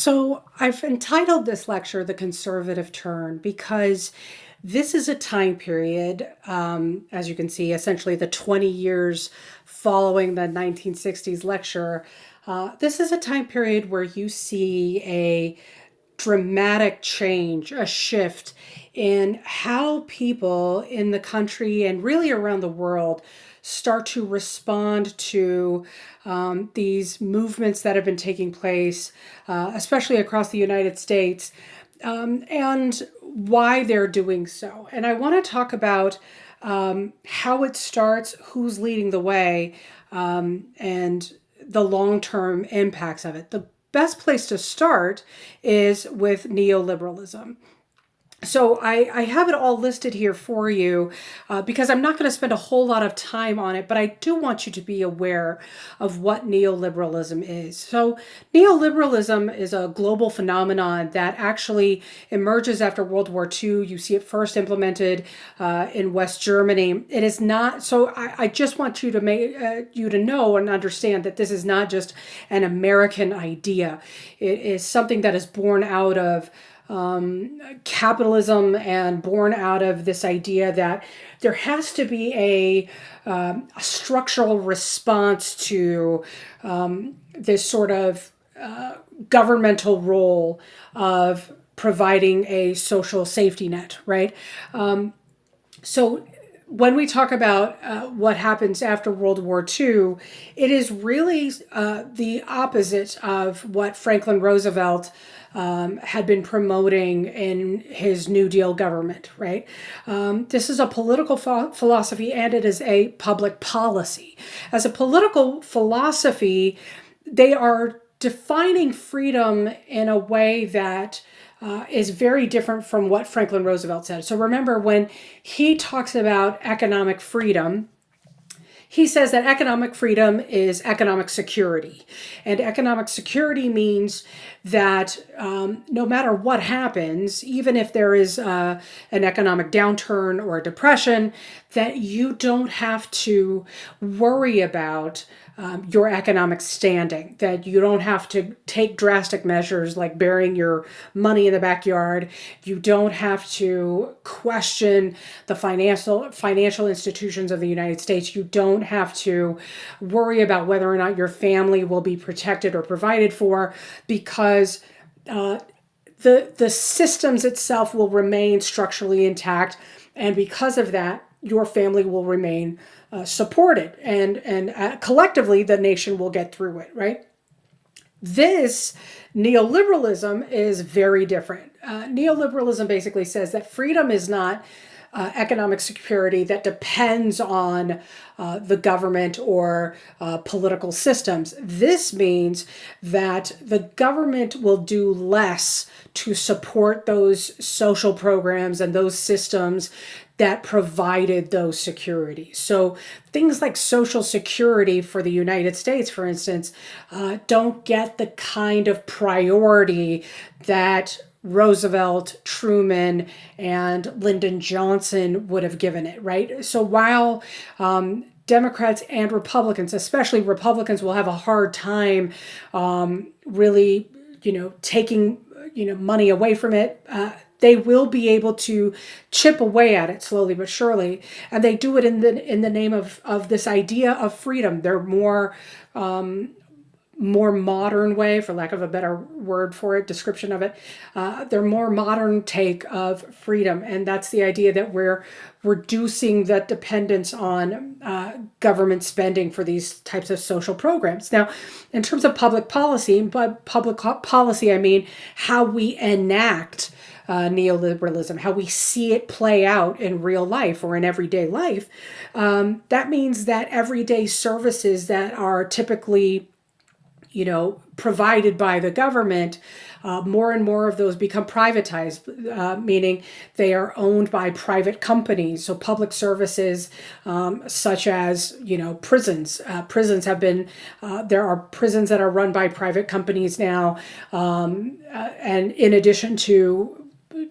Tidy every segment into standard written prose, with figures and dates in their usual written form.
So, I've entitled this lecture The Conservative Turn because this is a time period, as you can see, essentially the 20 years following the 1960s lecture. This is a time period where you see a dramatic change, a shift in how people in the country and really around the world start to respond to these movements that have been taking place, especially across the United States, and why they're doing so. And I want to talk about how it starts, who's leading the way, and the long term impacts of it. The best place to start is with neoliberalism. So I have it all listed here for you because I'm not going to spend a whole lot of time on it, but I do want you to be aware of what neoliberalism is. So neoliberalism is a global phenomenon that actually emerges after World War II. You see it first implemented in West Germany. It is not, so I just want you to make you to know and understand that this is not just an American idea. It is something that is born out of capitalism and born out of this idea that there has to be a structural response to this sort of governmental role of providing a social safety net, right? So when we talk about what happens after World War II, it is really the opposite of what Franklin Roosevelt had been promoting in his New Deal government, right? This is a political philosophy and it is a public policy. As a political philosophy, they are defining freedom in a way that is very different from what Franklin Roosevelt said. So remember, when he talks about economic freedom, he says that economic freedom is economic security. And economic security means that no matter what happens, even if there is an economic downturn or a depression, that you don't have to worry about your economic standing, that you don't have to take drastic measures like burying your money in the backyard. You don't have to question the financial institutions of the United States. You don't have to worry about whether or not your family will be protected or provided for, because the systems itself will remain structurally intact, and because of that, your family will remain supported, and collectively the nation will get through it, right? This neoliberalism is very different. Neoliberalism basically says that freedom is not economic security that depends on the government or political systems. This means that the government will do less to support those social programs and those systems that provided those securities. So things like Social Security for the United States, for instance, don't get the kind of priority that Roosevelt, Truman, and Lyndon Johnson would have given it, right? So while Democrats and Republicans, especially Republicans, will have a hard time really, taking, money away from it, they will be able to chip away at it slowly but surely, and they do it in the name of this idea of freedom. They're more modern way, for lack of a better word for it, description of it. They're more modern take of freedom, and that's the idea that we're reducing the dependence on government spending for these types of social programs. Now, in terms of public policy, I mean how we enact neoliberalism, how we see it play out in real life or in everyday life. That means that everyday services that are typically provided by the government, more and more of those become privatized, meaning they are owned by private companies. So public services, such as, prisons. Prisons have been, there are prisons that are run by private companies now. And in addition to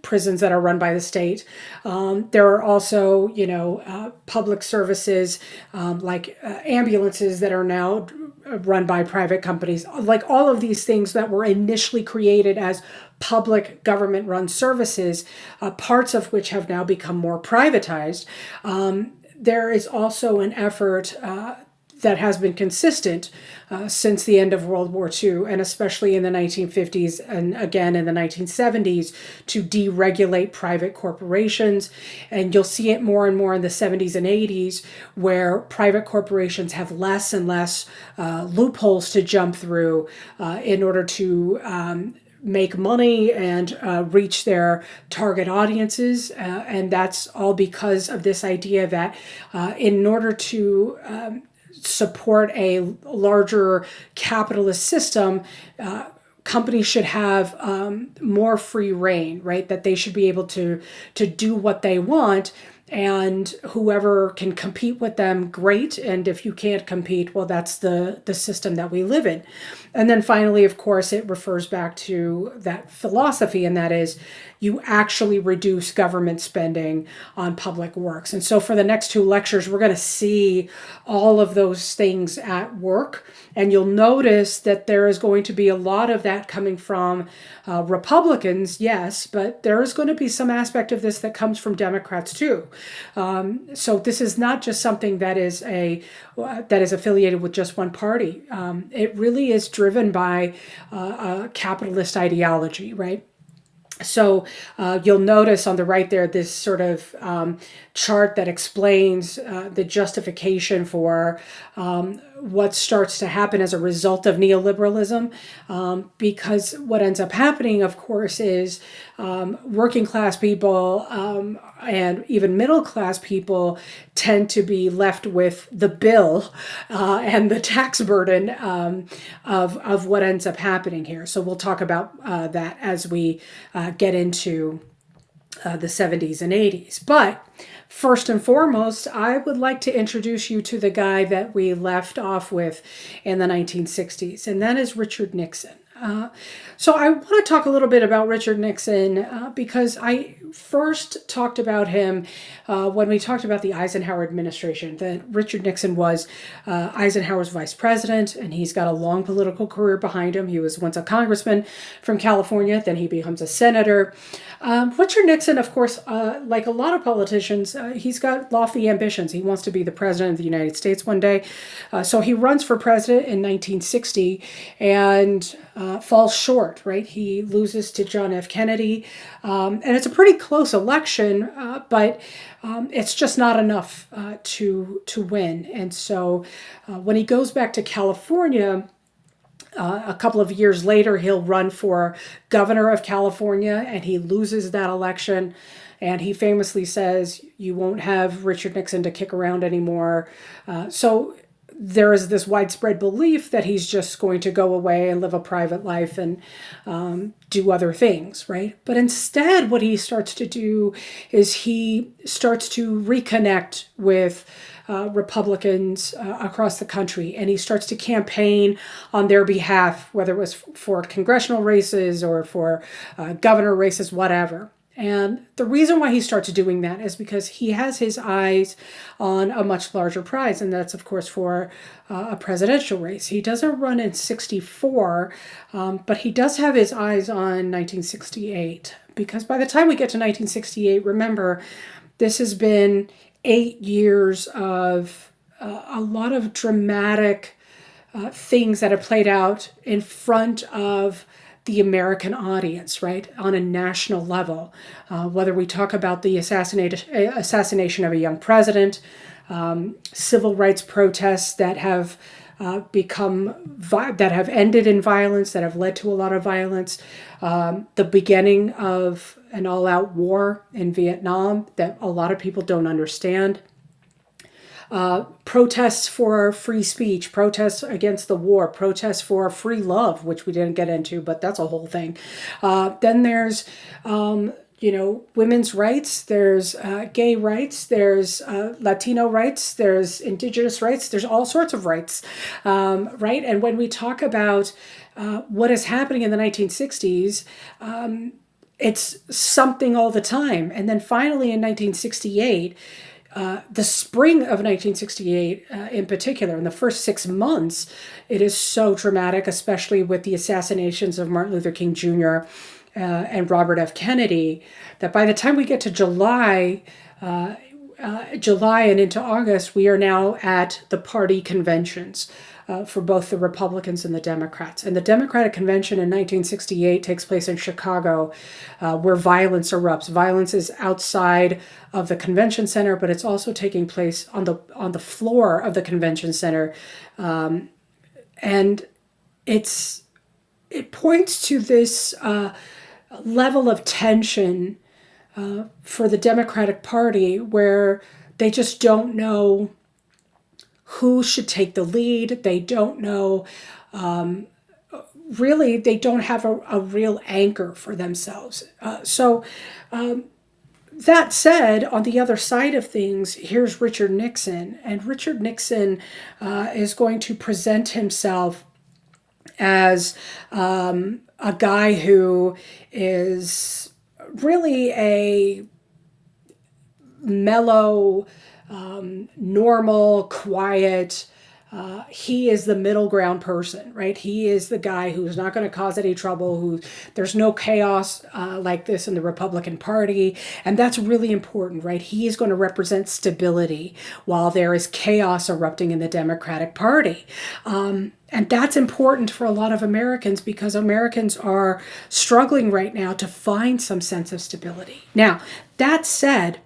prisons that are run by the state. There are also, public services like ambulances that are now run by private companies, like all of these things that were initially created as public government run services, parts of which have now become more privatized. There is also an effort that has been consistent since the end of World War II, and especially in the 1950s and again in the 1970s, to deregulate private corporations. And you'll see it more and more in the 70s and 80s, where private corporations have less and less loopholes to jump through in order to make money and reach their target audiences. And that's all because of this idea that in order to support a larger capitalist system, companies should have more free reign, right? That they should be able to do what they want, and whoever can compete with them, great. And if you can't compete, well, that's the system that we live in. And then finally, of course, it refers back to that philosophy, and that is you actually reduce government spending on public works. And so for the next two lectures, we're going to see all of those things at work. And you'll notice that there is going to be a lot of that coming from Republicans, yes, but there is going to be some aspect of this that comes from Democrats too. So this is not just something that is affiliated with just one party. It really is driven by a capitalist ideology, right? So you'll notice on the right there this sort of chart that explains the justification for what starts to happen as a result of neoliberalism, because what ends up happening, of course, is working class people and even middle class people tend to be left with the bill and the tax burden of what ends up happening here. So we'll talk about that as we get into the 70s and 80s. But first and foremost, I would like to introduce you to the guy that we left off with in the 1960s, and that is Richard Nixon. So I want to talk a little bit about Richard Nixon because I first talked about him when we talked about the Eisenhower administration. That Richard Nixon was Eisenhower's vice president, and he's got a long political career behind him. He was once a congressman from California, then he becomes a senator. Richard Nixon, of course, like a lot of politicians, he's got lofty ambitions. He wants to be the president of the United States one day. So he runs for president in 1960 and falls short, right? He loses to John F. Kennedy. And it's a pretty close election, but it's just not enough to win. And so when he goes back to California, a couple of years later, he'll run for governor of California, and he loses that election. And he famously says, "You won't have Richard Nixon to kick around anymore." So there is this widespread belief that he's just going to go away and live a private life and do other things, right? But instead, what he starts to do is he starts to reconnect with Republicans across the country, and he starts to campaign on their behalf, whether it was for congressional races or for governor races, whatever. And the reason why he starts doing that is because he has his eyes on a much larger prize, and that's, of course, for a presidential race. He doesn't run in 64, but he does have his eyes on 1968, because by the time we get to 1968, remember, this has been 8 years of a lot of dramatic things that have played out in front of the American audience, right, on a national level. Whether we talk about the assassination of a young president, civil rights protests that have that have ended in violence, that have led to a lot of violence, the beginning of an all-out war in Vietnam that a lot of people don't understand. Protests for free speech, protests against the war, protests for free love, which we didn't get into, but that's a whole thing. Then there's, women's rights, there's gay rights, there's Latino rights, there's indigenous rights, there's all sorts of rights, right? And when we talk about what is happening in the 1960s, it's something all the time. And then finally in 1968, the spring of 1968, in particular, in the first 6 months, it is so dramatic, especially with the assassinations of Martin Luther King Jr. And Robert F. Kennedy, that by the time we get to July and into August, we are now at the party conventions for both the Republicans and the Democrats. And the Democratic Convention in 1968 takes place in Chicago, where violence erupts. Violence is outside of the convention center, but it's also taking place on the floor of the convention center, and it points to this level of tension for the Democratic Party, where they just don't know who should take the lead. They don't know, really, they don't have a real anchor for themselves. That said, on the other side of things, here's Richard Nixon. And Richard Nixon is going to present himself as a guy who is really a mellow, normal, quiet. He is the middle ground person, right? He is the guy who's not going to cause any trouble, who there's no chaos like this in the Republican Party. And that's really important, right? He is going to represent stability while there is chaos erupting in the Democratic Party. And that's important for a lot of Americans, because Americans are struggling right now to find some sense of stability. Now, that said,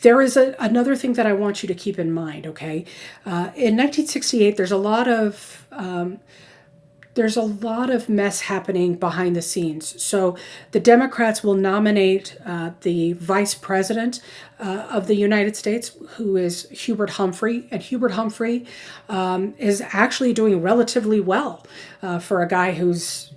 there is another thing that I want you to keep in mind, okay? In 1968, there's a lot of mess happening behind the scenes. So the Democrats will nominate the vice president of the United States, who is Hubert Humphrey. And Hubert Humphrey is actually doing relatively well for a guy who's,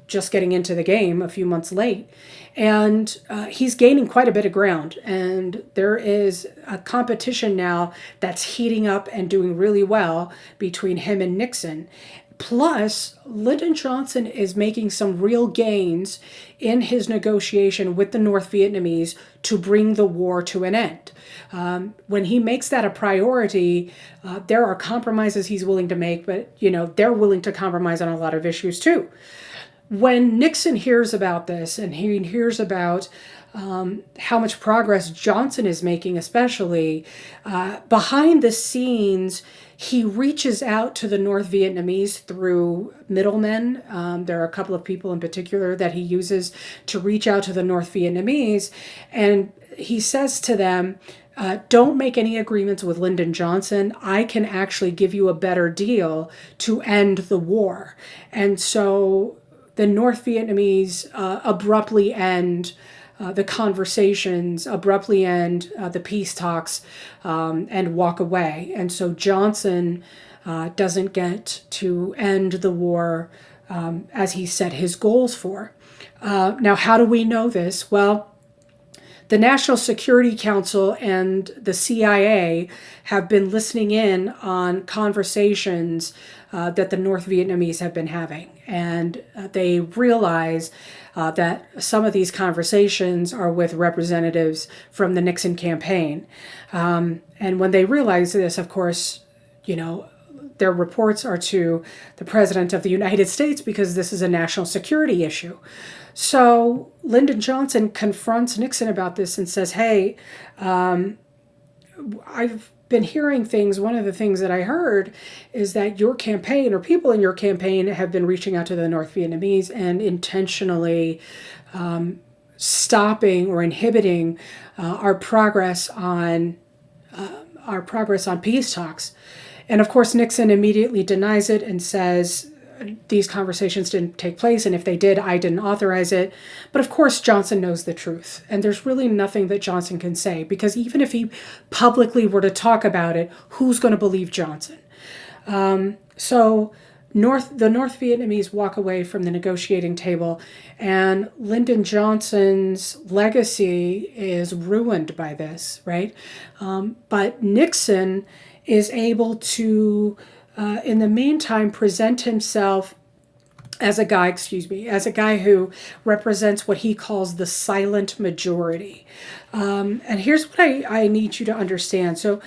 just getting into the game a few months late. And he's gaining quite a bit of ground. And there is a competition now that's heating up and doing really well between him and Nixon. Plus, Lyndon Johnson is making some real gains in his negotiation with the North Vietnamese to bring the war to an end. When he makes that a priority, there are compromises he's willing to make, but they're willing to compromise on a lot of issues too. When Nixon hears about this, and he hears about how much progress Johnson is making, especially behind the scenes, he reaches out to the North Vietnamese through middlemen. There are a couple of people in particular that he uses to reach out to the North Vietnamese, and he says to them, don't make any agreements with Lyndon Johnson. I can actually give you a better deal to end the war. And so the North Vietnamese abruptly end the conversations, abruptly end the peace talks, and walk away. And so Johnson doesn't get to end the war as he set his goals for. Now, how do we know this? Well, the National Security Council and the CIA have been listening in on conversations that the North Vietnamese have been having. And they realize that some of these conversations are with representatives from the Nixon campaign. And when they realize this, of course, their reports are to the President of the United States, because this is a national security issue. So Lyndon Johnson confronts Nixon about this and says, hey, I've been hearing things. One of the things that I heard is that your campaign, or people in your campaign, have been reaching out to the North Vietnamese and intentionally stopping or inhibiting our progress on peace talks. And of course, Nixon immediately denies it and says, these conversations didn't take place, and if they did, I didn't authorize it. But of course, Johnson knows the truth, and there's really nothing that Johnson can say, because even if he publicly were to talk about it, who's going to believe Johnson? So the North Vietnamese walk away from the negotiating table, and Lyndon Johnson's legacy is ruined by this, right? But Nixon is able to, in the meantime, present himself as a guy who represents what he calls the silent majority. And here's what I need you to understand. So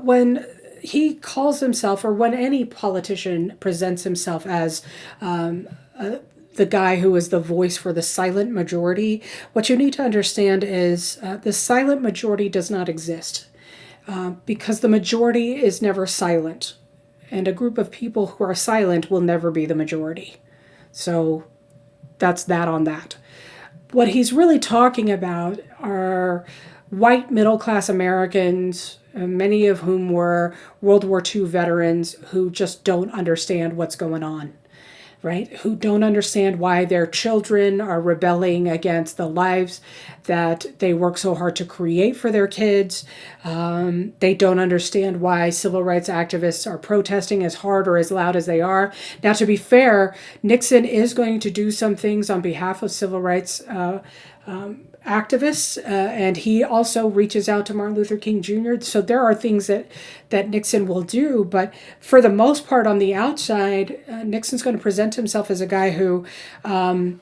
when he calls himself, or when any politician presents himself as the guy who is the voice for the silent majority, what you need to understand is the silent majority does not exist because the majority is never silent. And a group of people who are silent will never be the majority. So that's that on that. What he's really talking about are white middle class Americans, many of whom were World War II veterans who just don't understand what's going on, right? Who don't understand why their children are rebelling against the lives that they work so hard to create for their kids. They don't understand why civil rights activists are protesting as hard or as loud as they are. Now, to be fair, Nixon is going to do some things on behalf of civil rights activists, and he also reaches out to Martin Luther King Jr. So there are things that Nixon will do, but for the most part on the outside, Nixon's going to present himself as a guy who will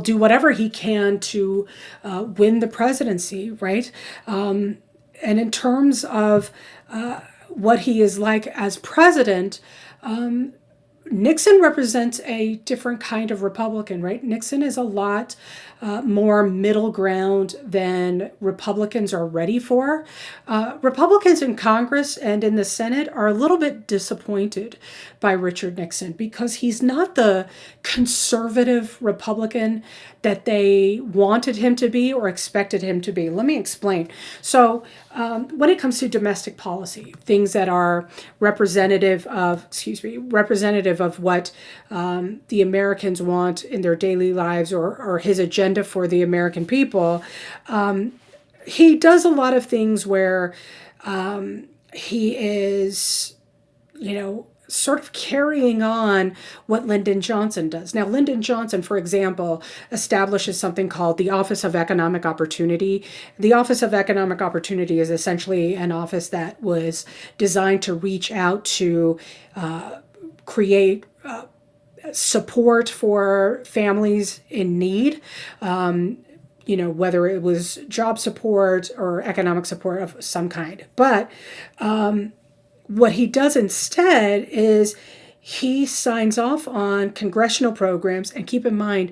do whatever he can to win the presidency, right? And in terms of what he is like as president, Nixon represents a different kind of Republican, right? Nixon is a lot more middle ground than Republicans are ready for. Republicans in Congress and in the Senate are a little bit disappointed by Richard Nixon because he's not the conservative Republican that they wanted him to be or expected him to be. Let me explain. So when it comes to domestic policy, things that are representative of what the Americans want in their daily lives, or his agenda for the American people, he does a lot of things where he is, sort of carrying on what Lyndon Johnson does. Now, Lyndon Johnson, for example, establishes something called the Office of Economic Opportunity. The Office of Economic Opportunity is essentially an office that was designed to reach out to create support for families in need. Whether it was job support or economic support of some kind. But what he does instead is he signs off on congressional programs. And keep in mind,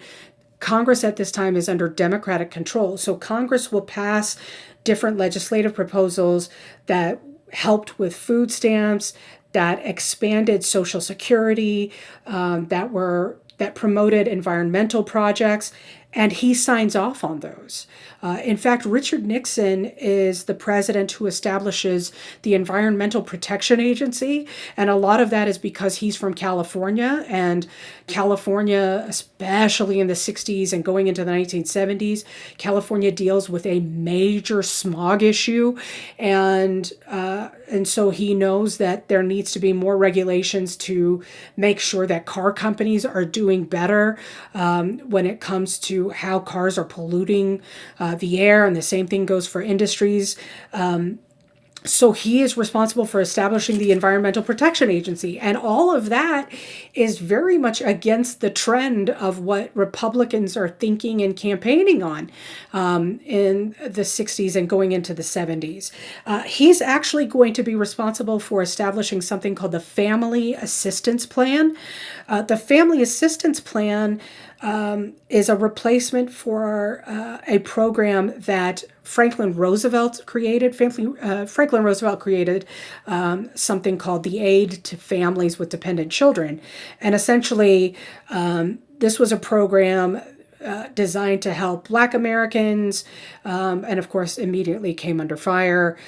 Congress at this time is under Democratic control. So Congress will pass different legislative proposals that helped with food stamps, that expanded Social Security, that promoted environmental projects, and he signs off on those. In fact, Richard Nixon is the president who establishes the Environmental Protection Agency, and a lot of that is because he's from California, and California, especially in the 60s and going into the 1970s, California deals with a major smog issue, and so he knows that there needs to be more regulations to make sure that car companies are doing better when it comes to how cars are polluting the air, and the same thing goes for industries. So he is responsible for establishing the Environmental Protection Agency. And all of that is very much against the trend of what Republicans are thinking and campaigning on in the 60s and going into the 70s. He's actually going to be responsible for establishing something called the Family Assistance Plan. The Family Assistance Plan is a replacement for a program that Franklin Roosevelt created. Franklin Roosevelt created something called the Aid to Families with Dependent Children. And essentially, this was a program designed to help Black Americans, and of course, immediately came under fire.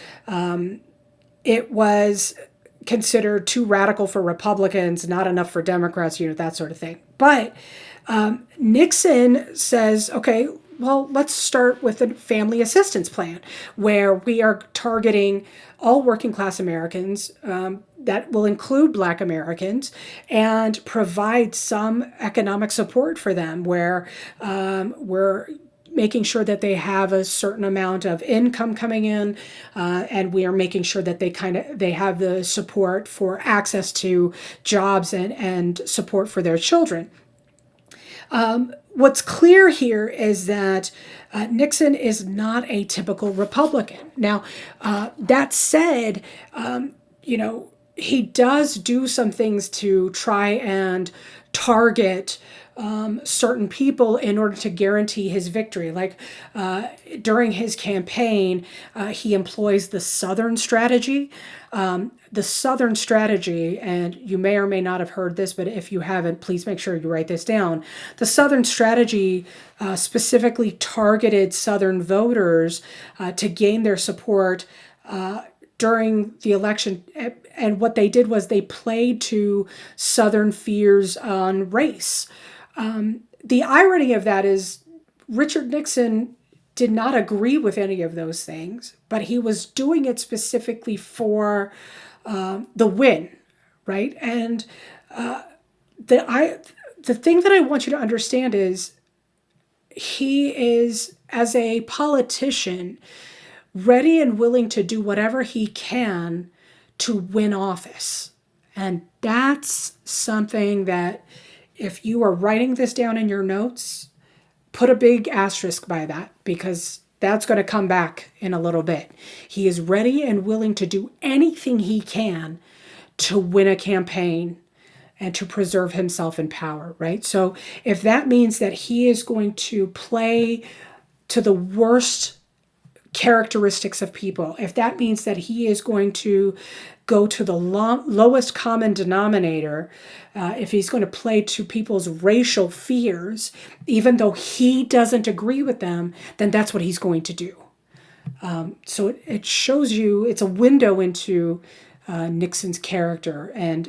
It was considered too radical for Republicans, not enough for Democrats, that sort of thing. But Nixon says, okay, well, let's start with a family assistance plan where we are targeting all working class Americans that will include Black Americans and provide some economic support for them where we're making sure that they have a certain amount of income coming in, and we are making sure that they have the support for access to jobs and support for their children. What's clear here is that Nixon is not a typical Republican. Now, that said, he does do some things to try and target certain people in order to guarantee his victory. Like during his campaign, he employs the Southern strategy. The Southern strategy, and you may or may not have heard this, but if you haven't, please make sure you write this down. The Southern strategy specifically targeted Southern voters to gain their support during the election. And what they did was they played to Southern fears on race. The irony of that is Richard Nixon did not agree with any of those things, but he was doing it specifically for the win, right? And the thing that I want you to understand is he is, as a politician, ready and willing to do whatever he can to win office. And that's something that, if you are writing this down in your notes, put a big asterisk by that, because that's going to come back in a little bit. He is ready and willing to do anything he can to win a campaign and to preserve himself in power, right? So if that means that he is going to play to the worst characteristics of people, if that means that he is going to go to the lowest common denominator, if he's going to play to people's racial fears, even though he doesn't agree with them, then that's what he's going to do. So it shows you, it's a window into Nixon's character and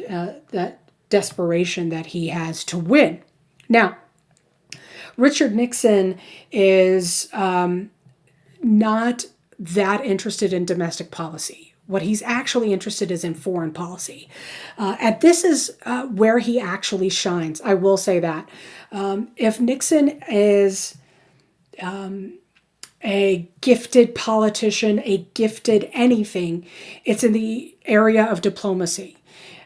that desperation that he has to win. Now, Richard Nixon is not that interested in domestic policy. What he's actually interested is in foreign policy. And this is where he actually shines. I will say that. If Nixon is a gifted politician, a gifted anything, it's in the area of diplomacy.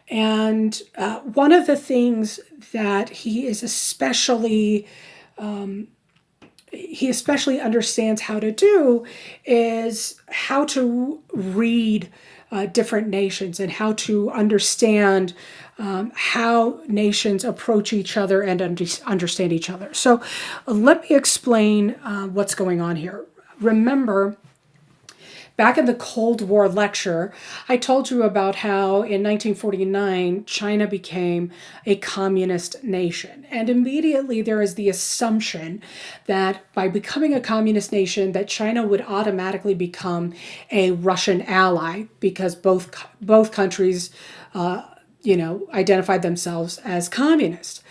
And one of the things that he especially understands how to do is how to read different nations and how to understand how nations approach each other and understand each other. So let me explain what's going on here. Remember, back in the Cold War lecture, I told you about how in 1949, China became a communist nation. And immediately there is the assumption that by becoming a communist nation, that China would automatically become a Russian ally, because both countries, identified themselves as communist.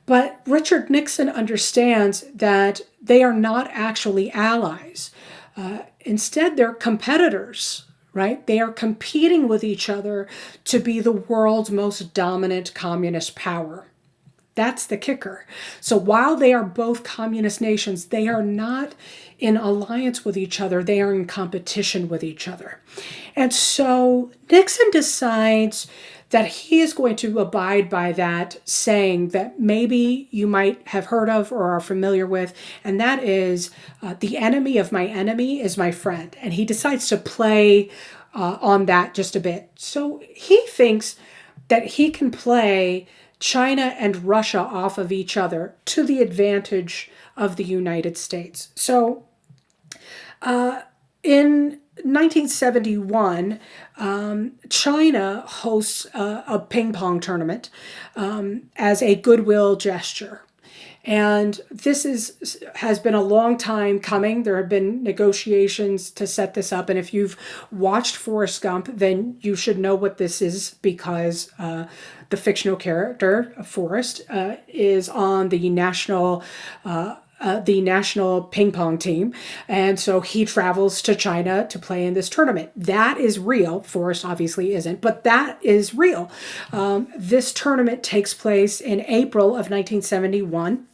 But Richard Nixon understands that they are not actually allies. Instead, they're competitors, right? They are competing with each other to be the world's most dominant communist power. That's the kicker. So while they are both communist nations, they are not in alliance with each other. They are in competition with each other. And so Nixon decides that he is going to abide by that saying that maybe you might have heard of or are familiar with, and that is the enemy of my enemy is my friend. And he decides to play on that just a bit. So he thinks that he can play China and Russia off of each other to the advantage of the United States. So in 1971, China hosts a ping pong tournament as a goodwill gesture. And this has been a long time coming. There have been negotiations to set this up. And if you've watched Forrest Gump, then you should know what this is, because the fictional character, Forrest, is on the national ping pong team. And so he travels to China to play in this tournament. That is real. Forrest obviously isn't, but that is real. This tournament takes place in April of 1971.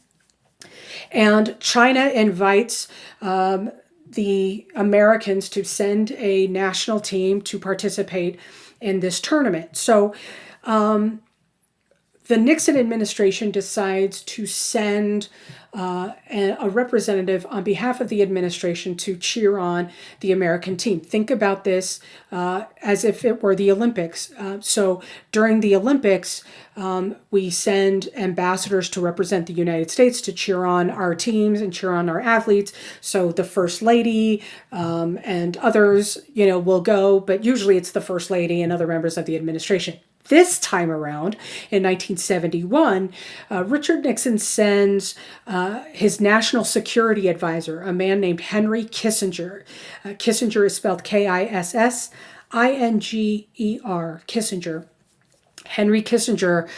And China invites the Americans to send a national team to participate in this tournament. So the Nixon administration decides to send a representative on behalf of the administration to cheer on the American team. Think about this as if it were the Olympics. So during the Olympics, we send ambassadors to represent the United States to cheer on our teams and cheer on our athletes. So the First Lady and others, will go, but usually it's the First Lady and other members of the administration. This time around, in 1971, Richard Nixon sends his national security advisor, a man named Henry Kissinger. Kissinger is spelled Kissinger, Kissinger. Henry Kissinger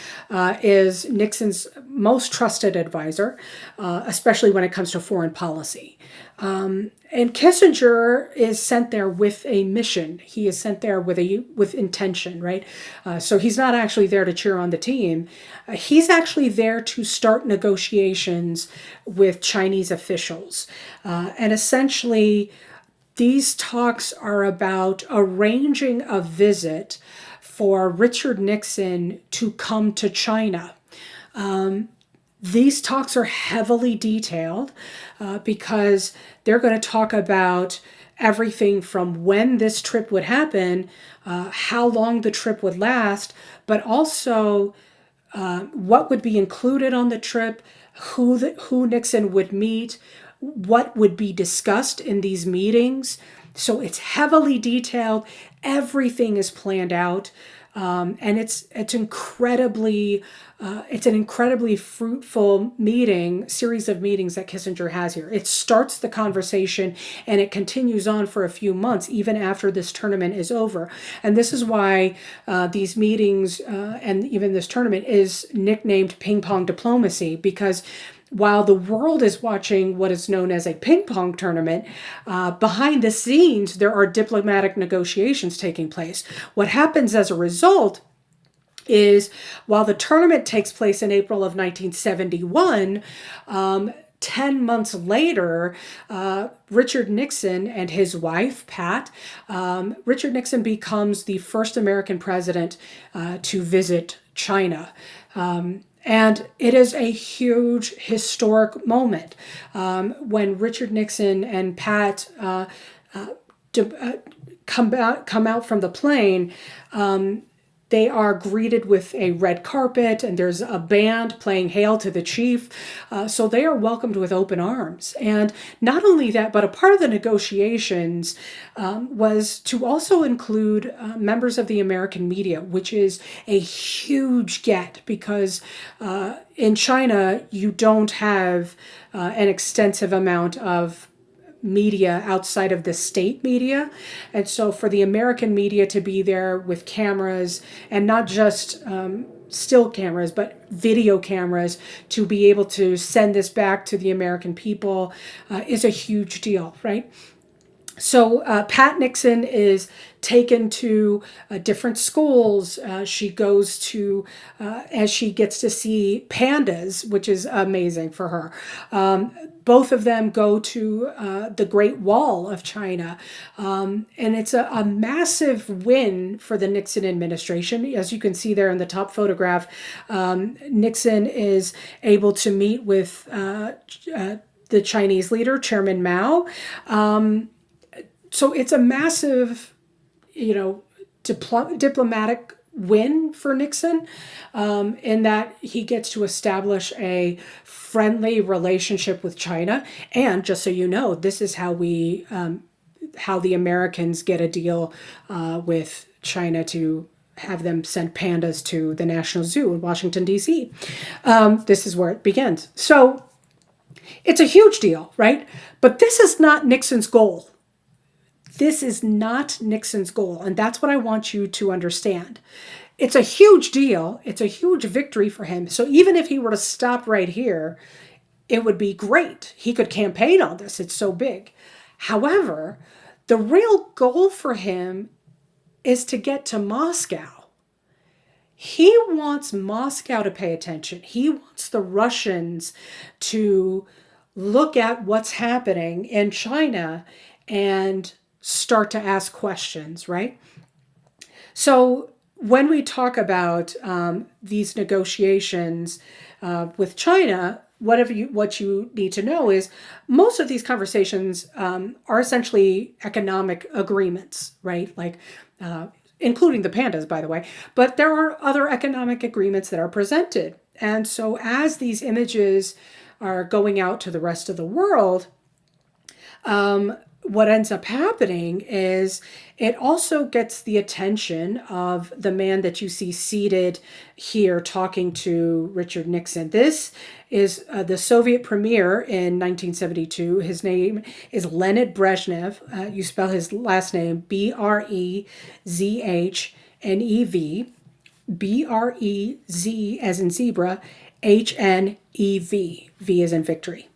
is Nixon's most trusted advisor, especially when it comes to foreign policy. And Kissinger is sent there with a mission. He is sent there with intention, right? So he's not actually there to cheer on the team. He's actually there to start negotiations with Chinese officials. And essentially, these talks are about arranging a visit for Richard Nixon to come to China. These talks are heavily detailed because they're going to talk about everything from when this trip would happen, how long the trip would last, but also what would be included on the trip, who Nixon would meet, what would be discussed in these meetings. So it's heavily detailed. Everything is planned out. And it's an incredibly fruitful series of meetings that Kissinger has here. It starts the conversation and it continues on for a few months, even after this tournament is over. And this is why these meetings and even this tournament is nicknamed ping pong diplomacy, because while the world is watching what is known as a ping pong tournament, behind the scenes, there are diplomatic negotiations taking place. What happens as a result is while the tournament takes place in April of 1971, 10 months later, Richard Nixon and his wife, Pat, Richard Nixon becomes the first American president to visit China. And it is a huge historic moment when Richard Nixon and Pat come out from the plane. They are greeted with a red carpet, and there's a band playing Hail to the Chief. So they are welcomed with open arms. And not only that, but a part of the negotiations was to also include members of the American media, which is a huge get because in China, you don't have an extensive amount of media outside of the state media. And so for the American media to be there with cameras and not just still cameras, but video cameras to be able to send this back to the American people is a huge deal, right? So Pat Nixon is taken to different schools. She goes to, as she gets to see pandas, which is amazing for her. Both of them go to the Great Wall of China. And it's a massive win for the Nixon administration. As you can see there in the top photograph, Nixon is able to meet with the Chinese leader, Chairman Mao. So it's a massive, diplomatic win for Nixon in that he gets to establish a friendly relationship with China. And just so you know, this is how how the Americans get a deal with China to have them send pandas to the National Zoo in Washington, D.C. This is where it begins. So it's a huge deal, right? But this is not Nixon's goal. This is not Nixon's goal, and that's what I want you to understand. It's a huge deal. It's a huge victory for him. So even if he were to stop right here, it would be great. He could campaign on this. It's so big. However, the real goal for him is to get to Moscow. he wants Moscow to pay attention. He wants the Russians to look at what's happening in China and start to ask questions, right? So when we talk about these negotiations with China, what you need to know is most of these conversations are essentially economic agreements, right? Like including the pandas, by the way. But there are other economic agreements that are presented, and so as these images are going out to the rest of the world, what ends up happening is it also gets the attention of the man that you see seated here talking to Richard Nixon. This is the Soviet premier in 1972. His name is Leonid Brezhnev. You spell his last name Brezhnev. Brez as in zebra, Hnev. V as in victory.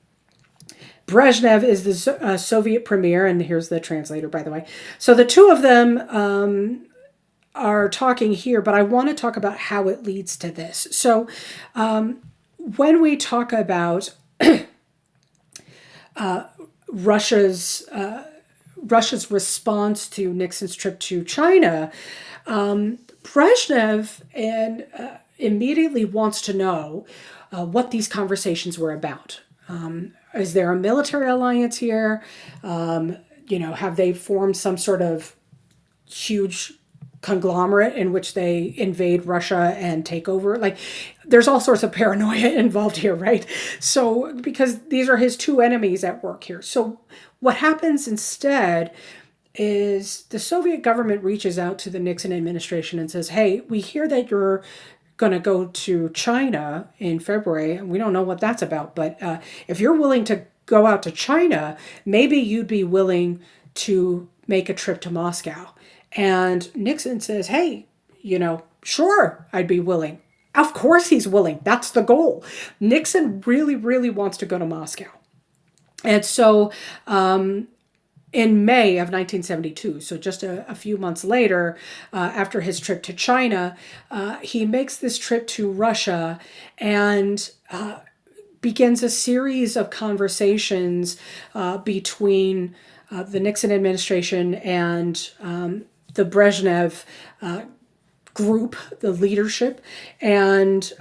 Brezhnev is the Soviet premier, and here's the translator, by the way. So the two of them are talking here, but I want to talk about how it leads to this. So when we talk about Russia's response to Nixon's trip to China, Brezhnev immediately wants to know what these conversations were about. Is there a military alliance here? Have they formed some sort of huge conglomerate in which they invade Russia and take over? Like, there's all sorts of paranoia involved here, right? So, because these are his two enemies at work here. So, what happens instead is the Soviet government reaches out to the Nixon administration and says, hey, we hear that you're going to go to China in February, and we don't know what that's about, but if you're willing to go out to China, maybe you'd be willing to make a trip to Moscow. And Nixon says, hey, sure, I'd be willing. Of course he's willing. That's the goal. Nixon really, really wants to go to Moscow. And so in May of 1972, so just a few months later, after his trip to China, he makes this trip to Russia and begins a series of conversations between the Nixon administration and the Brezhnev group, the leadership. And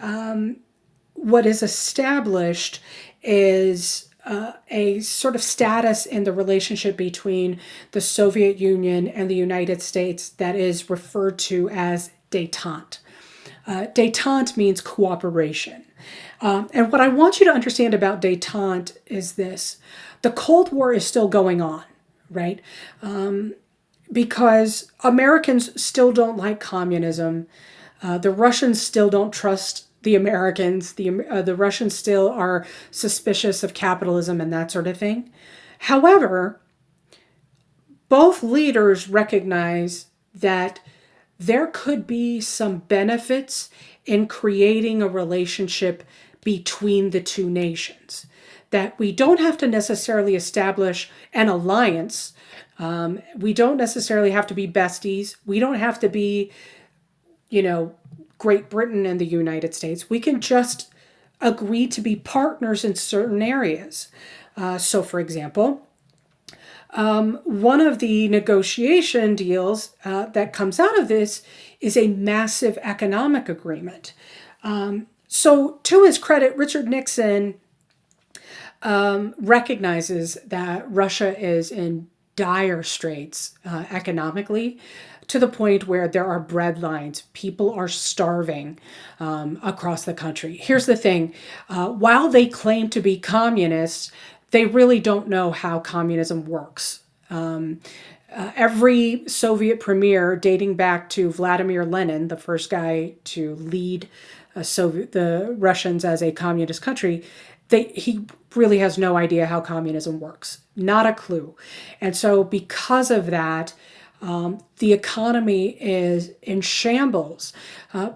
what is established is a sort of status in the relationship between the Soviet Union and the United States that is referred to as détente. Détente means cooperation. And what I want you to understand about détente is this. The Cold War is still going on, right? Because Americans still don't like communism. The Russians still don't trust the Americans. The Russians still are suspicious of capitalism and that sort of thing. However, both leaders recognize that there could be some benefits in creating a relationship between the two nations. That we don't have to necessarily establish an alliance. We don't necessarily have to be besties. We don't have to be, Great Britain and the United States. We can just agree to be partners in certain areas. So, for example, one of the negotiation deals that comes out of this is a massive economic agreement. So, to his credit, Richard Nixon recognizes that Russia is in dire straits economically, to the point where there are bread lines. People are starving across the country. Here's the thing. While they claim to be communists, they really don't know how communism works. Every Soviet premier dating back to Vladimir Lenin, the first guy to lead the Russians as a communist country, he really has no idea how communism works. Not a clue. And so because of that, the economy is in shambles.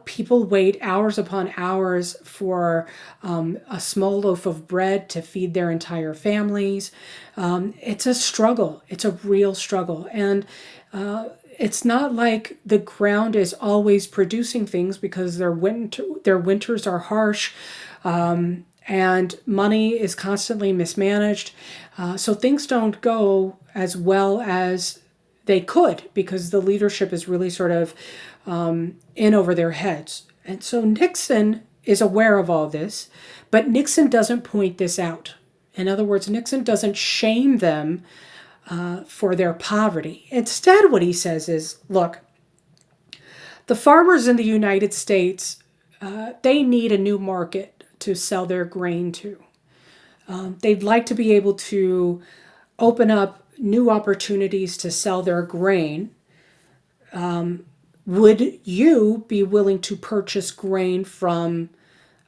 People wait hours upon hours for a small loaf of bread to feed their entire families. It's a struggle. It's a real struggle. And it's not like the ground is always producing things because their winters are harsh, and money is constantly mismanaged. So things don't go as well as they could because the leadership is really sort of in over their heads. And so Nixon is aware of all this, but Nixon doesn't point this out. In other words, Nixon doesn't shame them for their poverty. Instead, what he says is, look, the farmers in the United States, they need a new market to sell their grain to. They'd like to be able to open up new opportunities to sell their grain. Would you be willing to purchase grain from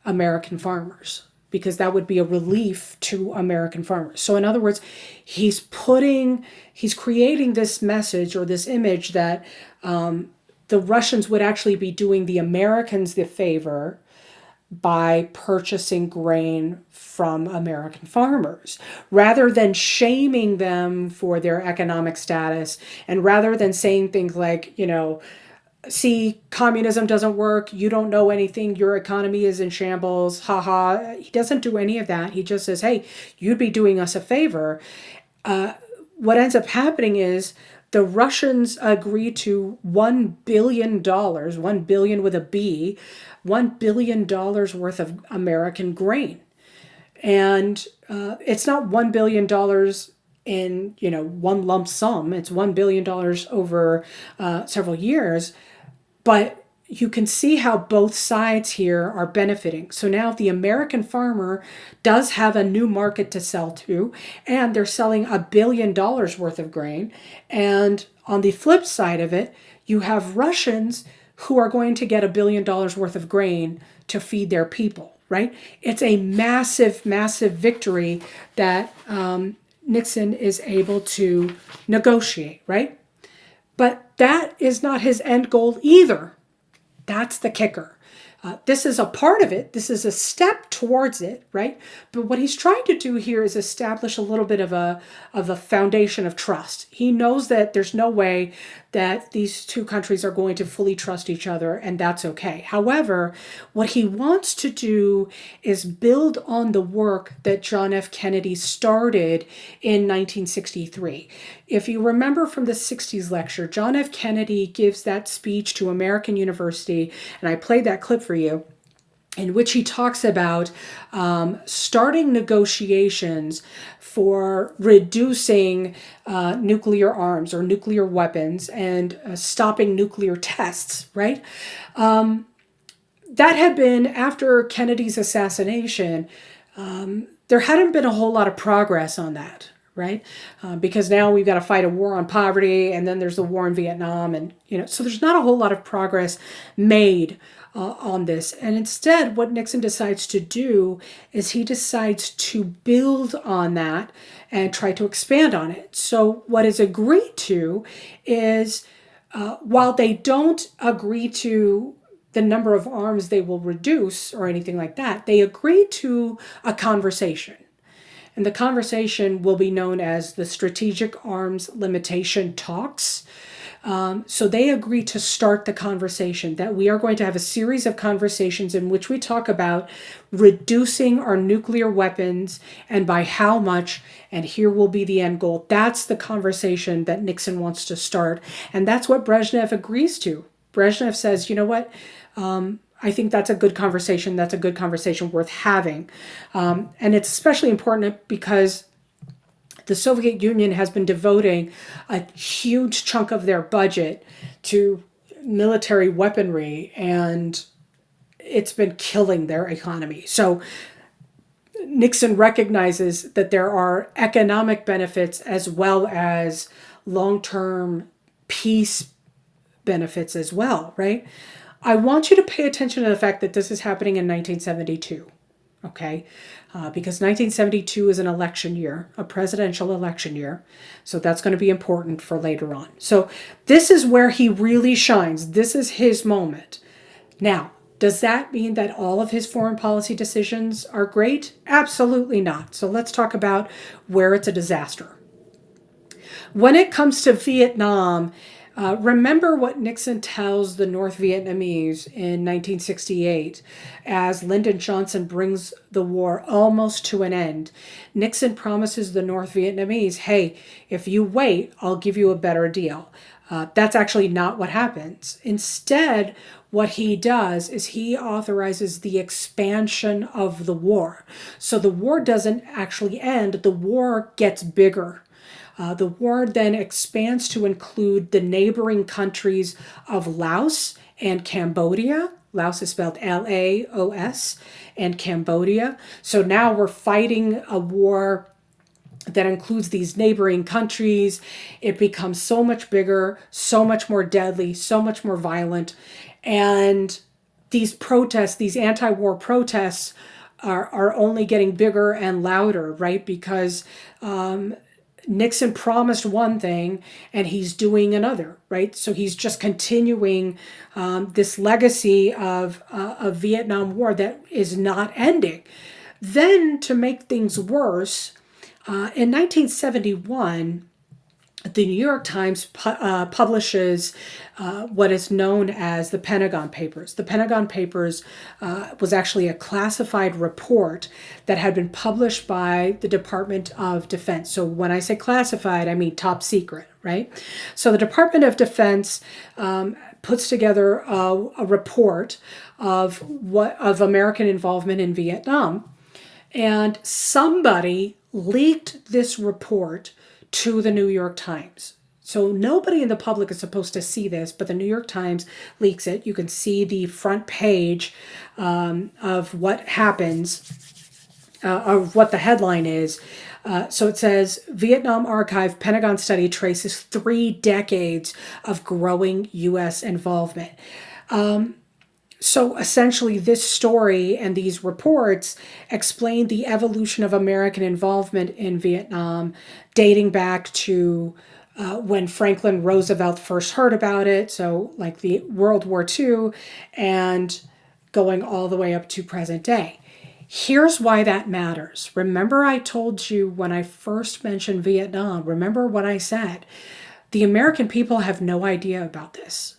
American farmers? Because that would be a relief to American farmers. So, in other words, he's creating this message or this image that the Russians would actually be doing the Americans the favor by purchasing grain from American farmers, rather than shaming them for their economic status, and rather than saying things like, see, communism doesn't work, you don't know anything, your economy is in shambles, haha. He doesn't do any of that. He just says, hey, you'd be doing us a favor. What ends up happening is the Russians agree to $1 billion, 1 billion with a B, $1 billion worth of American grain. And it's not $1 billion in, one lump sum. It's $1 billion over several years. But you can see how both sides here are benefiting. So now the American farmer does have a new market to sell to, and they're selling $1 billion worth of grain. And on the flip side of it, you have Russians who are going to get $1 billion worth of grain to feed their people, right? It's a massive, massive victory that Nixon is able to negotiate, right? But that is not his end goal either. That's the kicker. This is a part of it. This is a step towards it, right? But what he's trying to do here is establish a little bit of a foundation of trust. He knows that there's no way that these two countries are going to fully trust each other, and that's okay. However, what he wants to do is build on the work that John F. Kennedy started in 1963. If you remember from the 60s lecture, John F. Kennedy gives that speech to American University, and I played that clip for you, in which he talks about starting negotiations for reducing nuclear arms or nuclear weapons and stopping nuclear tests, right? That had been after Kennedy's assassination. There hadn't been a whole lot of progress on that, right? Because now we've got to fight a war on poverty, and then there's the war in Vietnam, and so there's not a whole lot of progress made on this. And instead, what Nixon decides to do is he decides to build on that and try to expand on it. So what is agreed to is, while they don't agree to the number of arms they will reduce or anything like that, they agree to a conversation. And the conversation will be known as the Strategic Arms Limitation Talks. So they agree to start the conversation, that we are going to have a series of conversations in which we talk about reducing our nuclear weapons and by how much, and here will be the end goal. That's the conversation that Nixon wants to start. And that's what Brezhnev agrees to. Brezhnev says, you know what? I think that's a good conversation. That's a good conversation worth having. And it's especially important because the Soviet Union has been devoting a huge chunk of their budget to military weaponry, and it's been killing their economy. So Nixon recognizes that there are economic benefits as well as long-term peace benefits as well, right? I want you to pay attention to the fact that this is happening in 1972, okay? Because 1972 is an election year, a presidential election year. So that's going to be important for later on. So this is where he really shines. This is his moment. Now, does that mean that all of his foreign policy decisions are great? Absolutely not. So let's talk about where it's a disaster. When it comes to Vietnam, Remember what Nixon tells the North Vietnamese in 1968 as Lyndon Johnson brings the war almost to an end. Nixon promises the North Vietnamese, hey, if you wait, I'll give you a better deal. That's actually not what happens. Instead, what he does is he authorizes the expansion of the war. So the war doesn't actually end, the war gets bigger. The war then expands to include the neighboring countries of Laos and Cambodia. Laos is spelled Laos, and Cambodia. So now we're fighting a war that includes these neighboring countries. It becomes so much bigger, so much more deadly, so much more violent. And these protests, these anti-war protests, are only getting bigger and louder, right? Because Nixon promised one thing and he's doing another, right? So he's just continuing this legacy of a Vietnam War that is not ending. Then, to make things worse, in 1971, the New York Times publishes what is known as the Pentagon Papers. The Pentagon Papers was actually a classified report that had been published by the Department of Defense. So when I say classified, I mean top secret, right? So the Department of Defense puts together a report of American involvement in Vietnam, and somebody leaked this report to the New York Times. So nobody in the public is supposed to see this, but the New York Times leaks it. You can see the front page of what happens, of what the headline is. So it says, Vietnam Archive Pentagon study traces 3 decades of growing U.S. involvement. So essentially, this story and these reports explain the evolution of American involvement in Vietnam, dating back to when Franklin Roosevelt first heard about it, so like the World War II, and going all the way up to present day. Here's why that matters. Remember, I told you when I first mentioned Vietnam, remember what I said. The American people have no idea about this.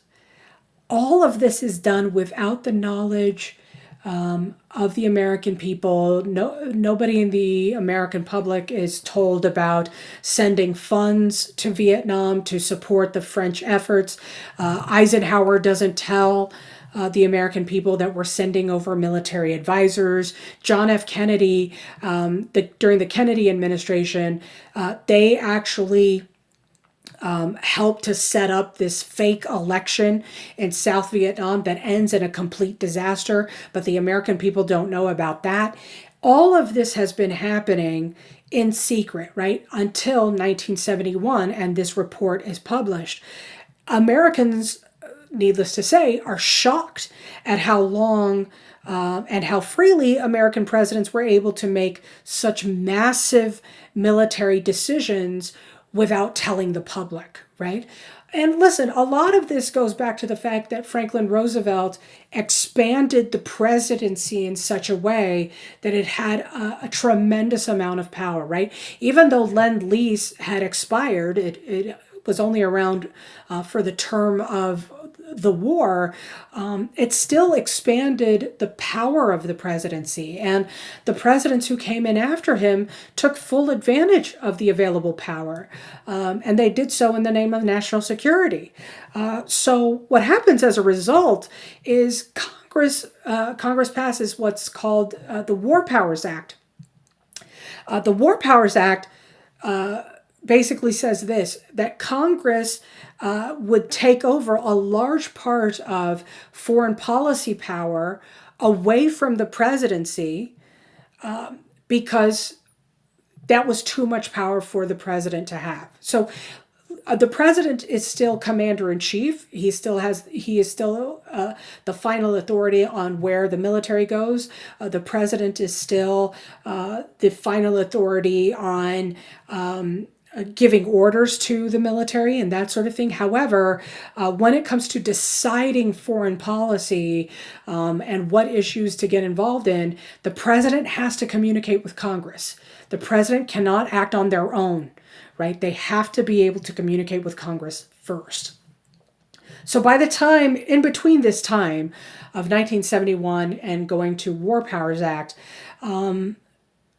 All of this is done without the knowledge of the American people. Nobody in the American public is told about sending funds to Vietnam to support the French efforts. Eisenhower doesn't tell the American people that we're sending over military advisors. John F. Kennedy, during the Kennedy administration, they actually helped to set up this fake election in South Vietnam that ends in a complete disaster, but the American people don't know about that. All of this has been happening in secret, right, until 1971, and this report is published. Americans, needless to say, are shocked at how long and how freely American presidents were able to make such massive military decisions without telling the public, right? And listen, a lot of this goes back to the fact that Franklin Roosevelt expanded the presidency in such a way that it had a tremendous amount of power, right? Even though Lend-Lease had expired, it was only around for the term of the war, it still expanded the power of the presidency. And the presidents who came in after him took full advantage of the available power. And they did so in the name of national security. So what happens as a result is Congress passes what's called the War Powers Act. The War Powers Act basically says this, that Congress would take over a large part of foreign policy power away from the presidency because that was too much power for the president to have. So the president is still commander-in-chief. He is still the final authority on where the military goes. The president is still the final authority on giving orders to the military and that sort of thing. However, when it comes to deciding foreign policy and what issues to get involved in, the president has to communicate with Congress. The president cannot act on their own, right? They have to be able to communicate with Congress first. So by the time, in between this time of 1971 and going to War Powers Act,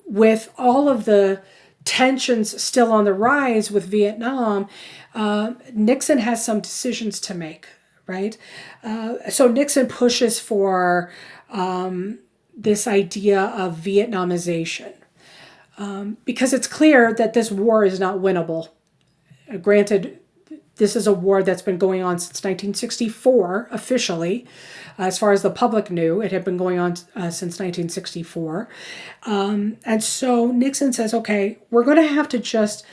with all of the tensions still on the rise with Vietnam, Nixon has some decisions to make, right? So Nixon pushes for this idea of Vietnamization because it's clear that this war is not winnable. Granted, this is a war that's been going on since 1964 officially. As far as the public knew, it had been going on since 1964. And so Nixon says, okay, we're going to have to just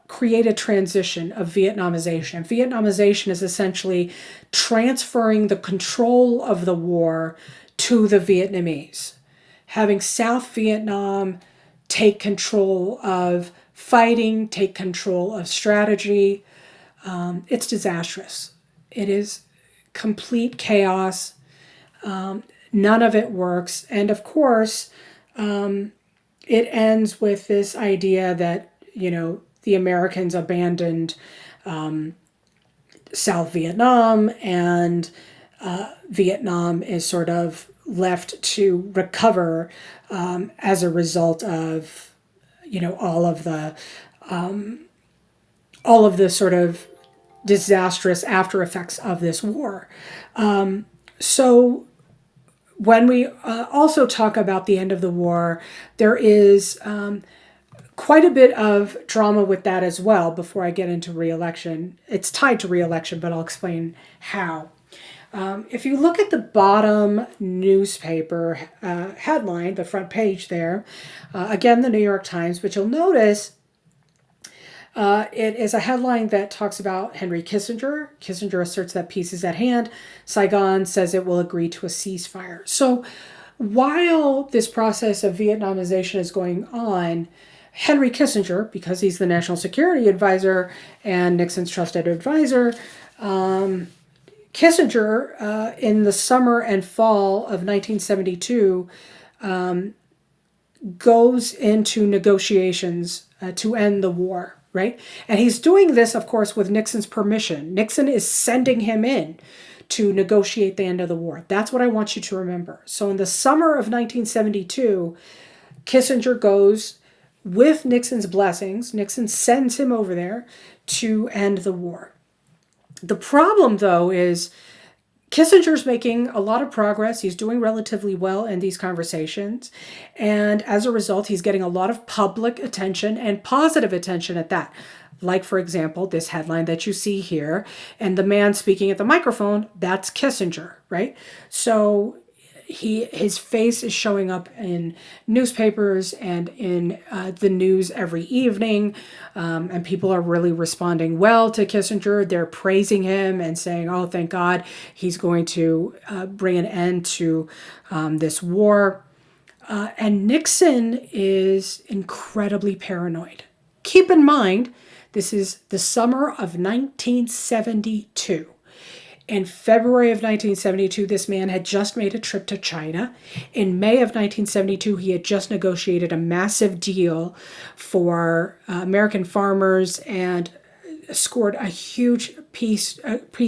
create a transition of Vietnamization. Vietnamization is essentially transferring the control of the war to the Vietnamese, having South Vietnam take control of fighting, take control of strategy. It's disastrous. It is complete chaos. None of it works. And of course, it ends with this idea that, the Americans abandoned South Vietnam, and Vietnam is sort of left to recover as a result of, all of the sort of disastrous after effects of this war. So when we also talk about the end of the war, there is quite a bit of drama with that as well before I get into re-election. It's tied to re-election, but I'll explain how. If you look at the bottom newspaper headline, the front page there, again, the New York Times, but you'll notice it is a headline that talks about Henry Kissinger. Kissinger asserts that peace is at hand. Saigon says it will agree to a ceasefire. So while this process of Vietnamization is going on, Henry Kissinger, because he's the national security advisor and Nixon's trusted advisor, Kissinger, in the summer and fall of 1972, goes into negotiations to end the war. Right? And he's doing this, of course, with Nixon's permission. Nixon is sending him in to negotiate the end of the war. That's what I want you to remember. So in the summer of 1972, Kissinger goes with Nixon's blessings. Nixon sends him over there to end the war. The problem, though, is Kissinger's making a lot of progress. He's doing relatively well in these conversations. And as a result, he's getting a lot of public attention and positive attention at that. Like, for example, this headline that you see here. And the man speaking at the microphone, that's Kissinger, right? So his face is showing up in newspapers and in the news every evening, and people are really responding well to Kissinger. They're praising him and saying, oh, thank God he's going to bring an end to this war. And Nixon is incredibly paranoid. Keep in mind, this is the summer of 1972. In February of 1972, this man had just made a trip to China. In May of 1972, he had just negotiated a massive deal for American farmers and scored a huge peace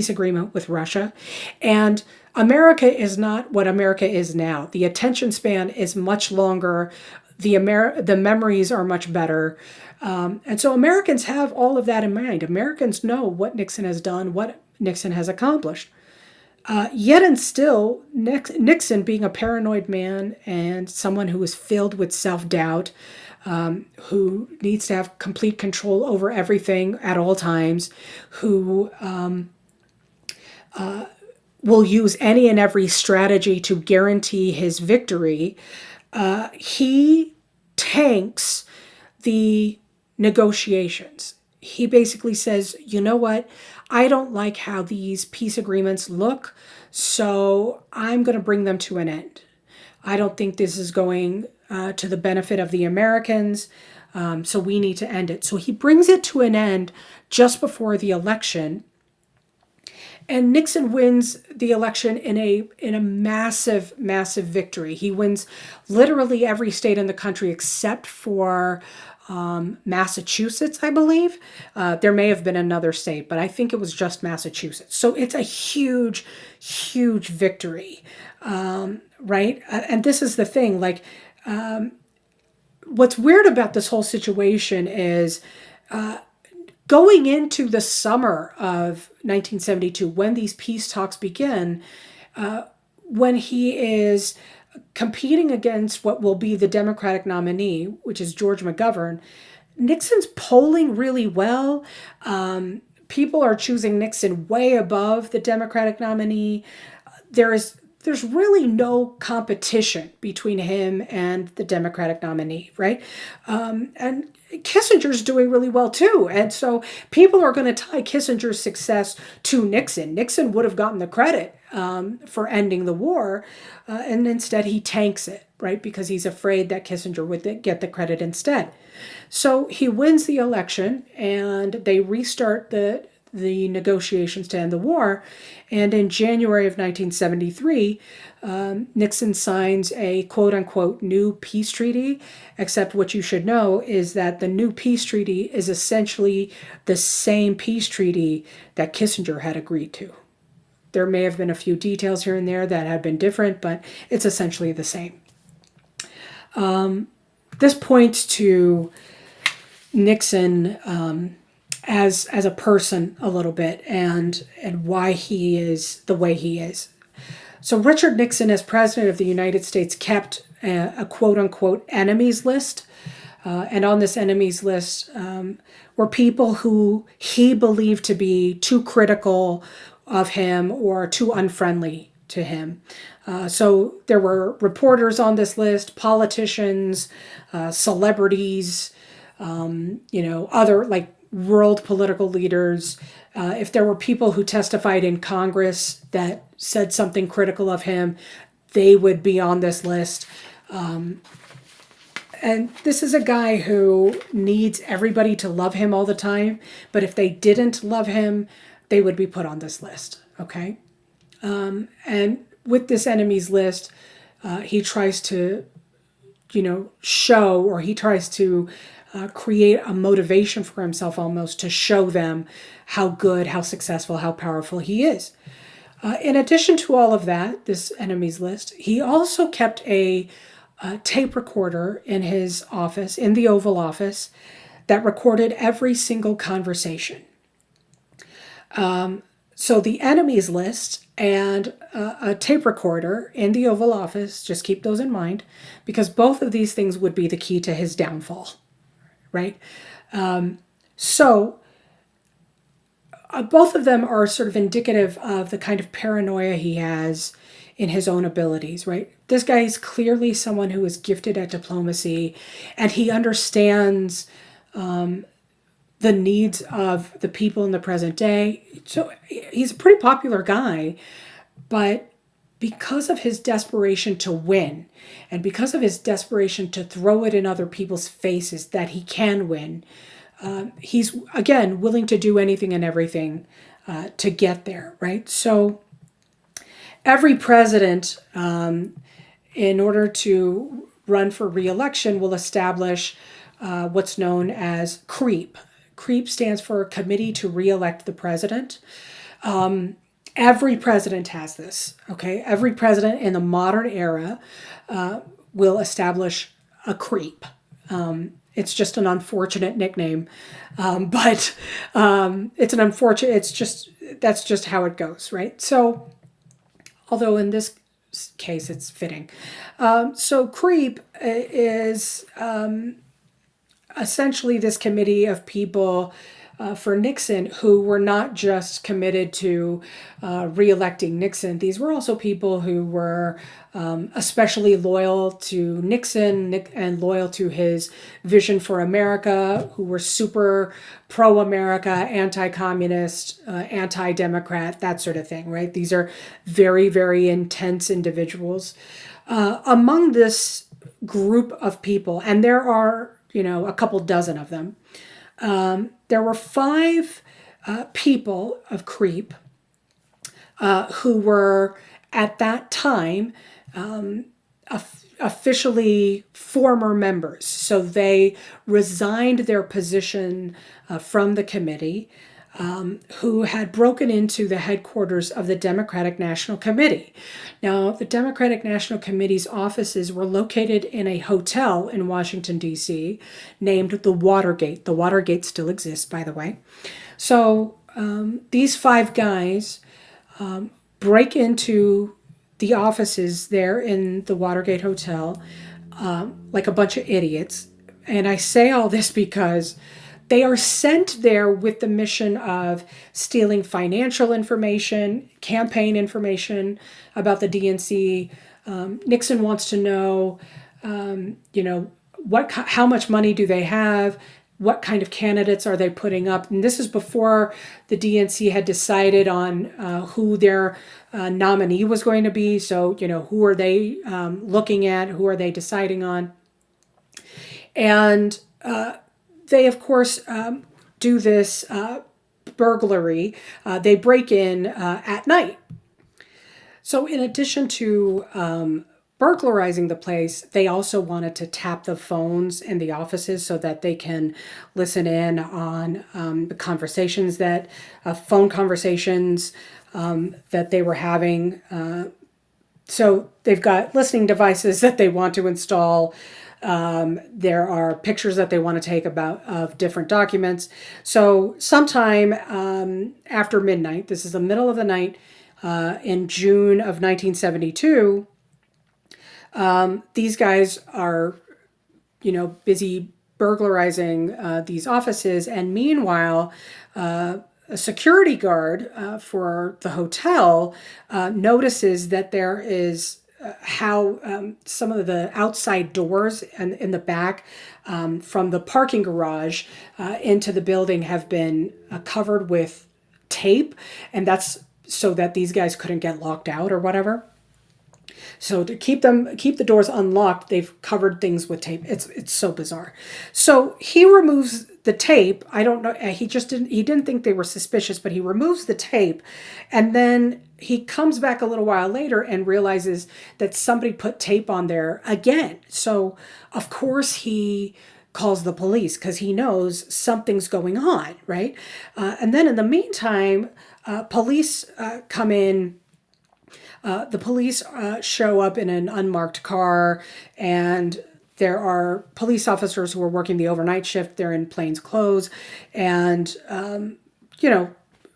agreement with Russia. And America is not what America is now. The attention span is much longer. The memories are much better. And so Americans have all of that in mind. Americans know what Nixon has done, what Nixon has accomplished. Yet and still, Nixon, being a paranoid man and someone who is filled with self-doubt, who needs to have complete control over everything at all times, who will use any and every strategy to guarantee his victory, he tanks the negotiations. He basically says, you know what? I don't like how these peace agreements look, so I'm going to bring them to an end. I don't think this is going to the benefit of the Americans, so we need to end it. So he brings it to an end just before the election. And Nixon wins the election in a massive, massive victory. He wins literally every state in the country except for Massachusetts, I believe. There may have been another state, but I think it was just Massachusetts. So it's a huge, huge victory, right? And this is the thing, like, what's weird about this whole situation is going into the summer of 1972, when these peace talks begin, when he is competing against what will be the Democratic nominee, which is George McGovern, Nixon's polling really well. People are choosing Nixon way above the Democratic nominee. There's really no competition between him and the Democratic nominee, right? And Kissinger's doing really well too. And so people are going to tie Kissinger's success to Nixon. Nixon would have gotten the credit for ending the war, and instead he tanks it, right? Because he's afraid that Kissinger would get the credit instead. So he wins the election, and they restart the negotiations to end the war. And in January of 1973, Nixon signs a quote-unquote new peace treaty, except what you should know is that the new peace treaty is essentially the same peace treaty that Kissinger had agreed to. There may have been a few details here and there that had been different, but it's essentially the same. This points to Nixon as a person a little bit, and why he is the way he is. So Richard Nixon, as president of the United States, kept a quote-unquote enemies list. And on this enemies list were people who he believed to be too critical of him or too unfriendly to him. So there were reporters on this list, politicians, celebrities, other like world political leaders. If there were people who testified in Congress that said something critical of him, they would be on this list. And this is a guy who needs everybody to love him all the time. But if they didn't love him, they would be put on this list. Okay. And with this enemies list, he tries to, show, or he tries to create a motivation for himself almost to show them how good, how successful, how powerful he is. In addition to all of that, this enemies list, he also kept a tape recorder in his office, in the Oval Office, that recorded every single conversation. So the enemies list and a tape recorder in the Oval Office, just keep those in mind, because both of these things would be the key to his downfall, right? Both of them are sort of indicative of the kind of paranoia he has in his own abilities, right? This guy is clearly someone who is gifted at diplomacy, and he understands the needs of the people in the present day. So he's a pretty popular guy, but because of his desperation to win, and because of his desperation to throw it in other people's faces that he can win, he's, again, willing to do anything and everything to get there, right? So every president, in order to run for re-election, will establish what's known as CREEP. CREEP stands for Committee to Re-elect the President. Every president has this, okay? Every president in the modern era will establish a CREEP. It's just an unfortunate nickname, but it's an unfortunate, that's just how it goes, right? So, although in this case it's fitting. So CREEP is essentially this committee of people for Nixon who were not just committed to re-electing Nixon. These were also people who were especially loyal to Nixon and loyal to his vision for America, who were super pro-America, anti-communist, anti-democrat, that sort of thing, right? These are very, very intense individuals. Among this group of people, and there are, a couple dozen of them, there were 5 people of CREEP who were at that time officially former members. So they resigned their position from the committee, who had broken into the headquarters of the Democratic National Committee. Now, the Democratic National Committee's offices were located in a hotel in Washington, D.C., named the Watergate. The Watergate still exists, by the way. So these five guys break into the offices there in the Watergate Hotel like a bunch of idiots. And I say all this because they are sent there with the mission of stealing financial information, campaign information about the DNC. Nixon wants to know, how much money do they have? What kind of candidates are they putting up? And this is before the DNC had decided on who their nominee was going to be. So, who are they looking at? Who are they deciding on? And they, of course, do this burglary. They break in at night. So in addition to burglarizing the place, they also wanted to tap the phones in the offices so that they can listen in on the conversations phone conversations that they were having. So they've got listening devices that they want to install. There are pictures that they want to take of different documents. So sometime after midnight, this is the middle of the night in June of 1972, these guys are, busy burglarizing these offices. And meanwhile, a security guard for the hotel notices that there is how some of the outside doors and in the back from the parking garage into the building have been covered with tape, and that's so that these guys couldn't get locked out or whatever. So to keep the doors unlocked, they've covered things with tape. It's so bizarre. So he removes the tape. I don't know. He didn't think they were suspicious, but he removes the tape, and then he comes back a little while later and realizes that somebody put tape on there again. So of course he calls the police because he knows something's going on, right? And then in the meantime, police come in. The police show up in an unmarked car, and there are police officers who are working the overnight shift. They're in plain clothes, and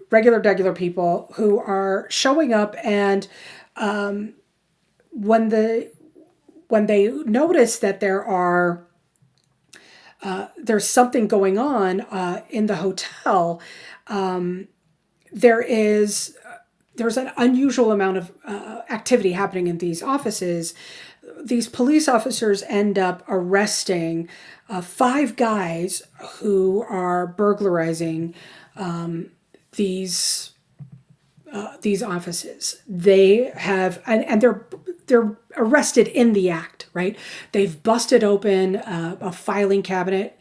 regular people who are showing up. And when they notice that there's something going on in the hotel, there's an unusual amount of activity happening in these offices. These police officers end up arresting five guys who are burglarizing these offices. They have, and they're arrested in the act, right? They've busted open a filing cabinet.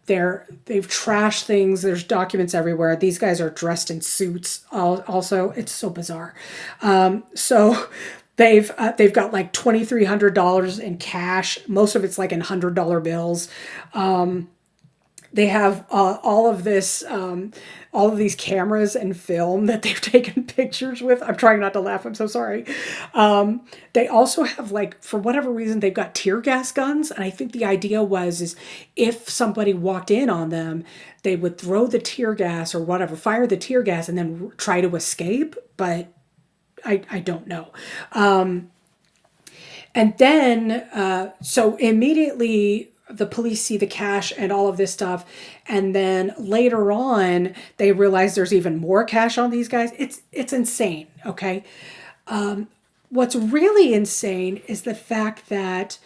They've trashed things. There's documents everywhere. These guys are dressed in suits. Also, it's so bizarre. So they've got like $2,300 in cash. Most of it's like in $100 bills. They have all of these cameras and film that they've taken pictures with. I'm trying not to laugh. I'm so sorry. They also have, like, for whatever reason, they've got tear gas guns. And I think the idea is if somebody walked in on them, they would throw the tear gas or whatever, fire the tear gas, and then try to escape. But I don't know. And then, so immediately the police see the cash and all of this stuff. And then later on, they realize there's even more cash on these guys. It's insane. Okay. What's really insane is the fact that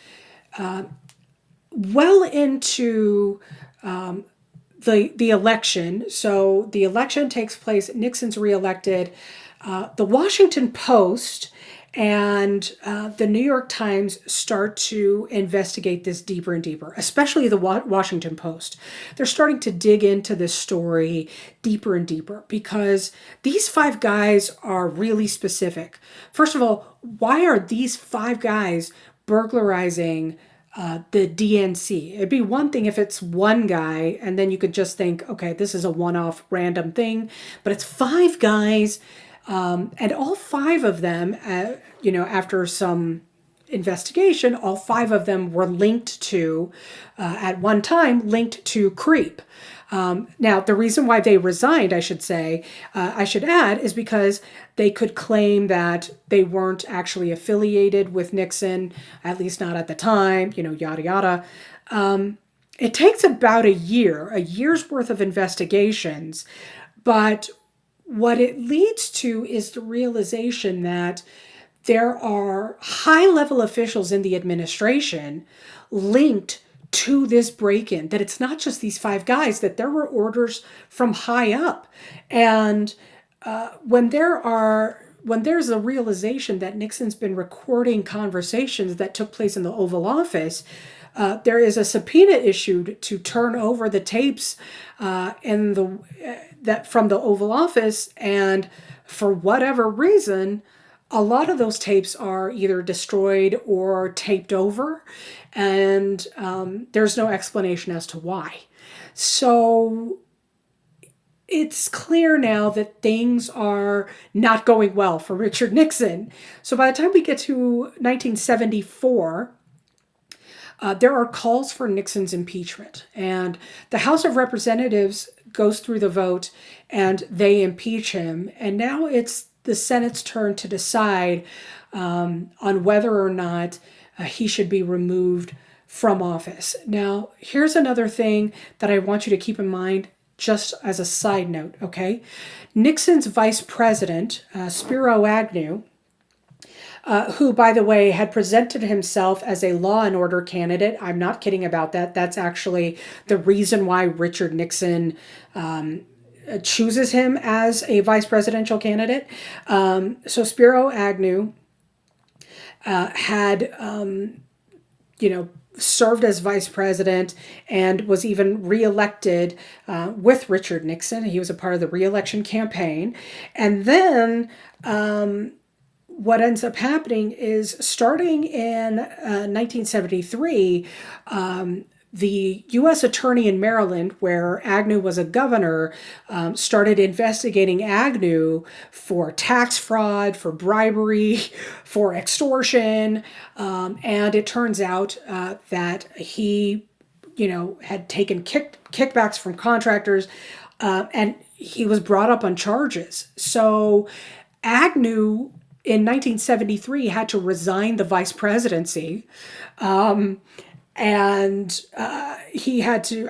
well into the election, so the election takes place, Nixon's reelected, the Washington Post And the New York Times start to investigate this deeper and deeper, especially the Washington Post. They're starting to dig into this story deeper and deeper because these five guys are really specific. First of all, why are these five guys burglarizing the DNC? It'd be one thing if it's one guy and then you could just think, okay, this is a one-off random thing, but it's five guys. And all five of them, after some investigation, all five of them were linked to, at one time, linked to creep. Now, the reason why they resigned, I should add, is because they could claim that they weren't actually affiliated with Nixon, at least not at the time, yada, yada. It takes about a year's worth of investigations, but what it leads to is the realization that there are high-level officials in the administration linked to this break-in, that it's not just these five guys, that there were orders from high up. And when there's a realization that Nixon's been recording conversations that took place in the Oval Office, there is a subpoena issued to turn over the tapes that from the Oval Office, and for whatever reason, a lot of those tapes are either destroyed or taped over, and there's no explanation as to why. So it's clear now that things are not going well for Richard Nixon. So by the time we get to 1974, there are calls for Nixon's impeachment, and the House of Representatives goes through the vote and they impeach him. And now it's the Senate's turn to decide on whether or not he should be removed from office. Now, here's another thing that I want you to keep in mind just as a side note, okay? Nixon's vice president, Spiro Agnew, who, by the way, had presented himself as a law and order candidate. I'm not kidding about that. That's actually the reason why Richard Nixon chooses him as a vice presidential candidate. So Spiro Agnew had, served as vice president and was even reelected with Richard Nixon. He was a part of the reelection campaign. And then what ends up happening is, starting in 1973, the U.S. Attorney in Maryland, where Agnew was a governor, started investigating Agnew for tax fraud, for bribery, for extortion, and it turns out that he, had taken kickbacks from contractors, and he was brought up on charges. So Agnew, in 1973, had to resign the vice presidency. And he had to,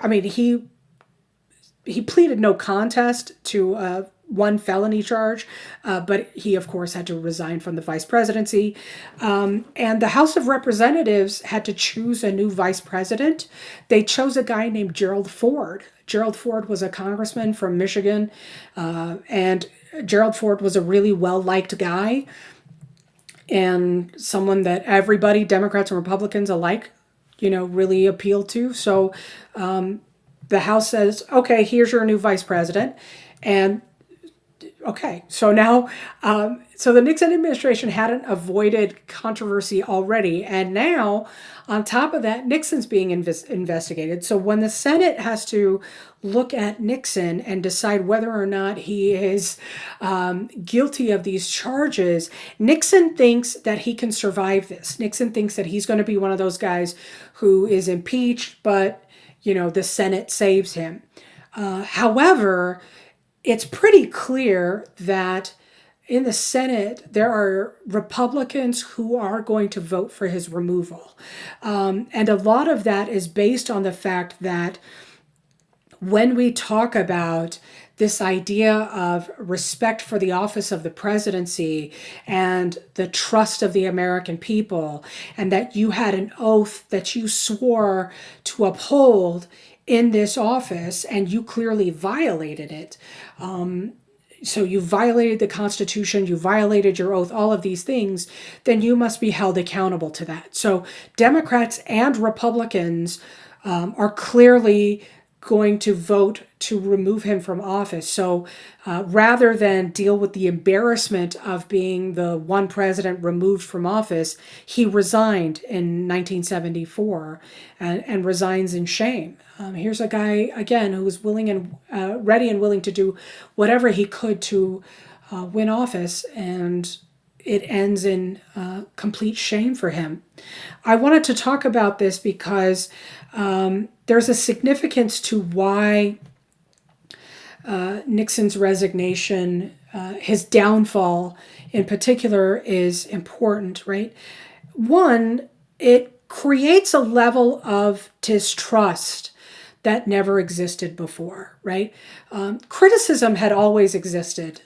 he pleaded no contest to one felony charge, but he, of course, had to resign from the vice presidency. And the House of Representatives had to choose a new vice president. They chose a guy named Gerald Ford. Gerald Ford was a congressman from Michigan, and Gerald Ford was a really well-liked guy and someone that everybody, Democrats and Republicans alike, really appealed to. So the House says, okay, here's your new vice president. And okay, so now, so the Nixon administration hadn't avoided controversy already. And now, on top of that, Nixon's being investigated. So when the Senate has to look at Nixon and decide whether or not he is guilty of these charges, Nixon thinks that he can survive this. Nixon thinks that he's going to be one of those guys who is impeached, but, the Senate saves him. However, it's pretty clear that in the Senate, there are Republicans who are going to vote for his removal. And a lot of that is based on the fact that when we talk about this idea of respect for the office of the presidency and the trust of the American people, and that you had an oath that you swore to uphold in this office, and you clearly violated it, so you violated the Constitution, you violated your oath, all of these things, then you must be held accountable to that. So Democrats and Republicans are clearly going to vote to remove him from office. So rather than deal with the embarrassment of being the one president removed from office, he resigned in 1974 and resigns in shame. Here's a guy, again, who was willing and ready and willing to do whatever he could to win office, and it ends in complete shame for him. I wanted to talk about this because there's a significance to why Nixon's resignation, his downfall in particular, is important, right? One, it creates a level of distrust that never existed before, right? Criticism had always existed.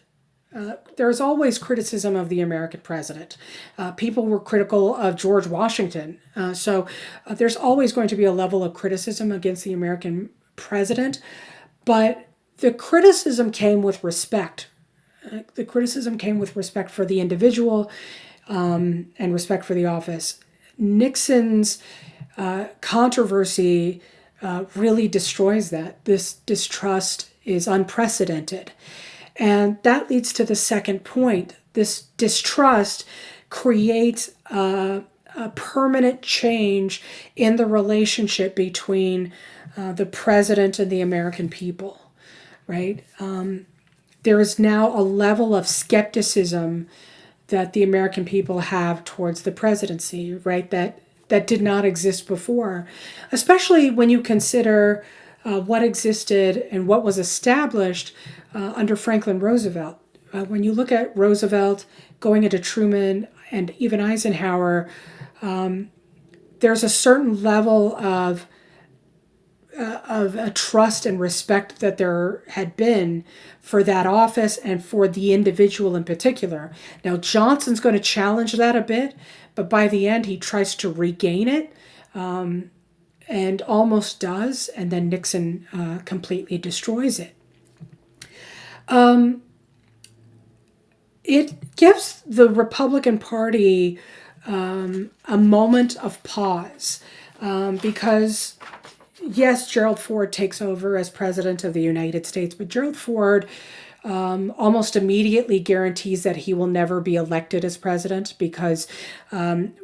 There's always criticism of the American president. People were critical of George Washington. So there's always going to be a level of criticism against the American president. But the criticism came with respect. The criticism came with respect for the individual and respect for the office. Nixon's controversy really destroys that. This distrust is unprecedented. And that leads to the second point. This distrust creates a permanent change in the relationship between the president and the American people, right? There is now a level of skepticism that the American people have towards the presidency, right? That did not exist before, especially when you consider what existed and what was established under Franklin Roosevelt. When you look at Roosevelt going into Truman and even Eisenhower, there's a certain level of a trust and respect that there had been for that office and for the individual in particular. Now, Johnson's going to challenge that a bit, but by the end, he tries to regain it and almost does, and then Nixon completely destroys it. It gives the Republican Party a moment of pause because, yes, Gerald Ford takes over as president of the United States, but Gerald Ford almost immediately guarantees that he will never be elected as president because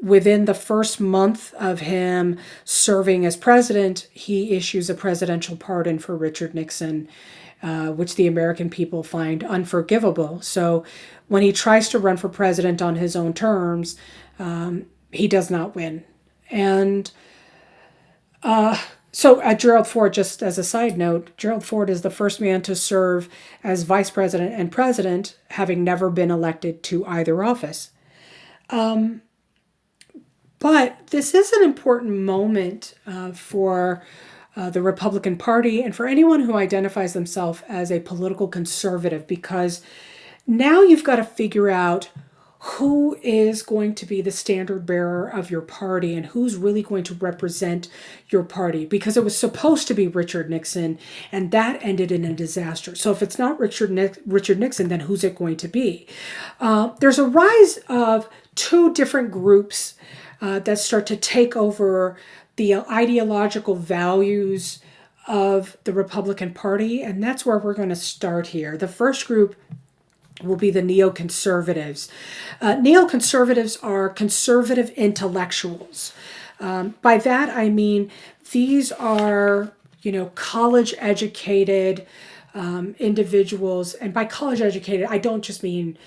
within the first month of him serving as president, he issues a presidential pardon for Richard Nixon, which the American people find unforgivable. So when he tries to run for president on his own terms, he does not win. And so Gerald Ford, just as a side note, Gerald Ford is the first man to serve as vice president and president, having never been elected to either office. But this is an important moment for the Republican Party and for anyone who identifies themselves as a political conservative, because now you've got to figure out who is going to be the standard bearer of your party and who's really going to represent your party, because it was supposed to be Richard Nixon and that ended in a disaster. So if it's not Richard Nixon, then who's it going to be? There's a rise of two different groups that start to take over the ideological values of the Republican Party, and that's where we're going to start here. The first group will be the neoconservatives. Neoconservatives are conservative intellectuals. By that I mean these are, college-educated individuals, and by college-educated I don't just mean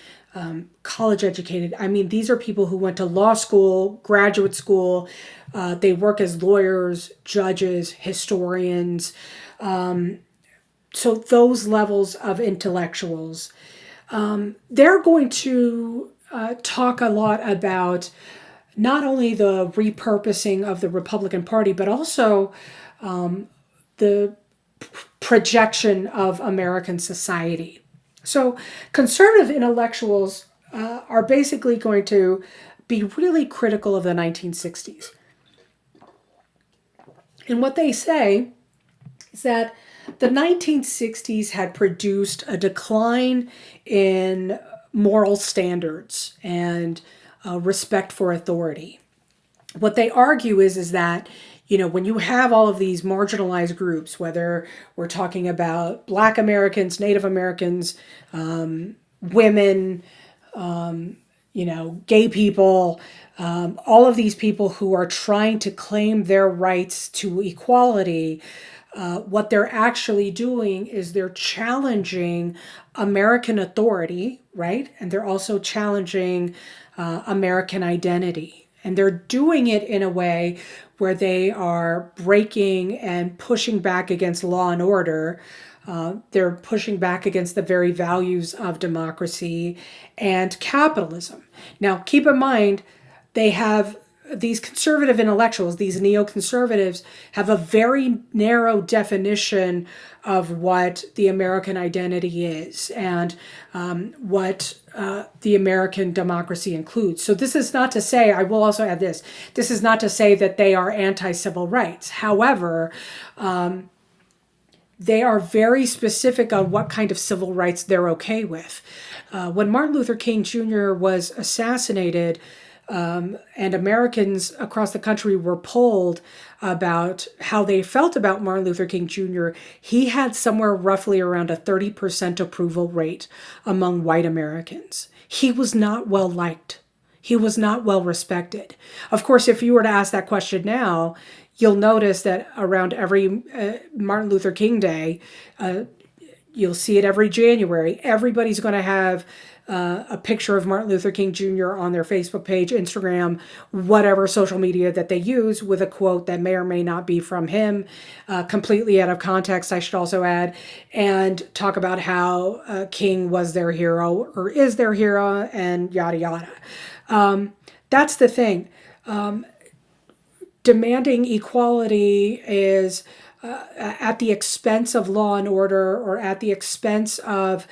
college-educated. I mean these are people who went to law school, graduate school. They work as lawyers, judges, historians. So those levels of intellectuals. They're going to talk a lot about not only the repurposing of the Republican Party, but also the projection of American society. So conservative intellectuals are basically going to be really critical of the 1960s. And what they say is that The 1960s had produced a decline in moral standards and respect for authority. What they argue is that, when you have all of these marginalized groups, whether we're talking about Black Americans, Native Americans, women, gay people, all of these people who are trying to claim their rights to equality, what they're actually doing is they're challenging American authority, right? And they're also challenging American identity. And they're doing it in a way where they are breaking and pushing back against law and order. They're pushing back against the very values of democracy and capitalism. Now, keep in mind, they have these conservative intellectuals, these neoconservatives, have a very narrow definition of what the American identity is and what the American democracy includes. So this is not to say, I will also add this is not to say that they are anti-civil rights. However, they are very specific on what kind of civil rights they're okay with. When Martin Luther King Jr. was assassinated, and Americans across the country were polled about how they felt about Martin Luther King Jr., he had somewhere roughly around a 30% approval rate among white Americans. He was not well liked. He was not well respected. Of course, if you were to ask that question now, you'll notice that around every Martin Luther King Day, you'll see it every January. Everybody's going to have a picture of Martin Luther King Jr. on their Facebook page, Instagram, whatever social media that they use, with a quote that may or may not be from him, completely out of context, I should also add, and talk about how King was their hero or is their hero and yada yada. That's the thing. Demanding equality is at the expense of law and order or at the expense of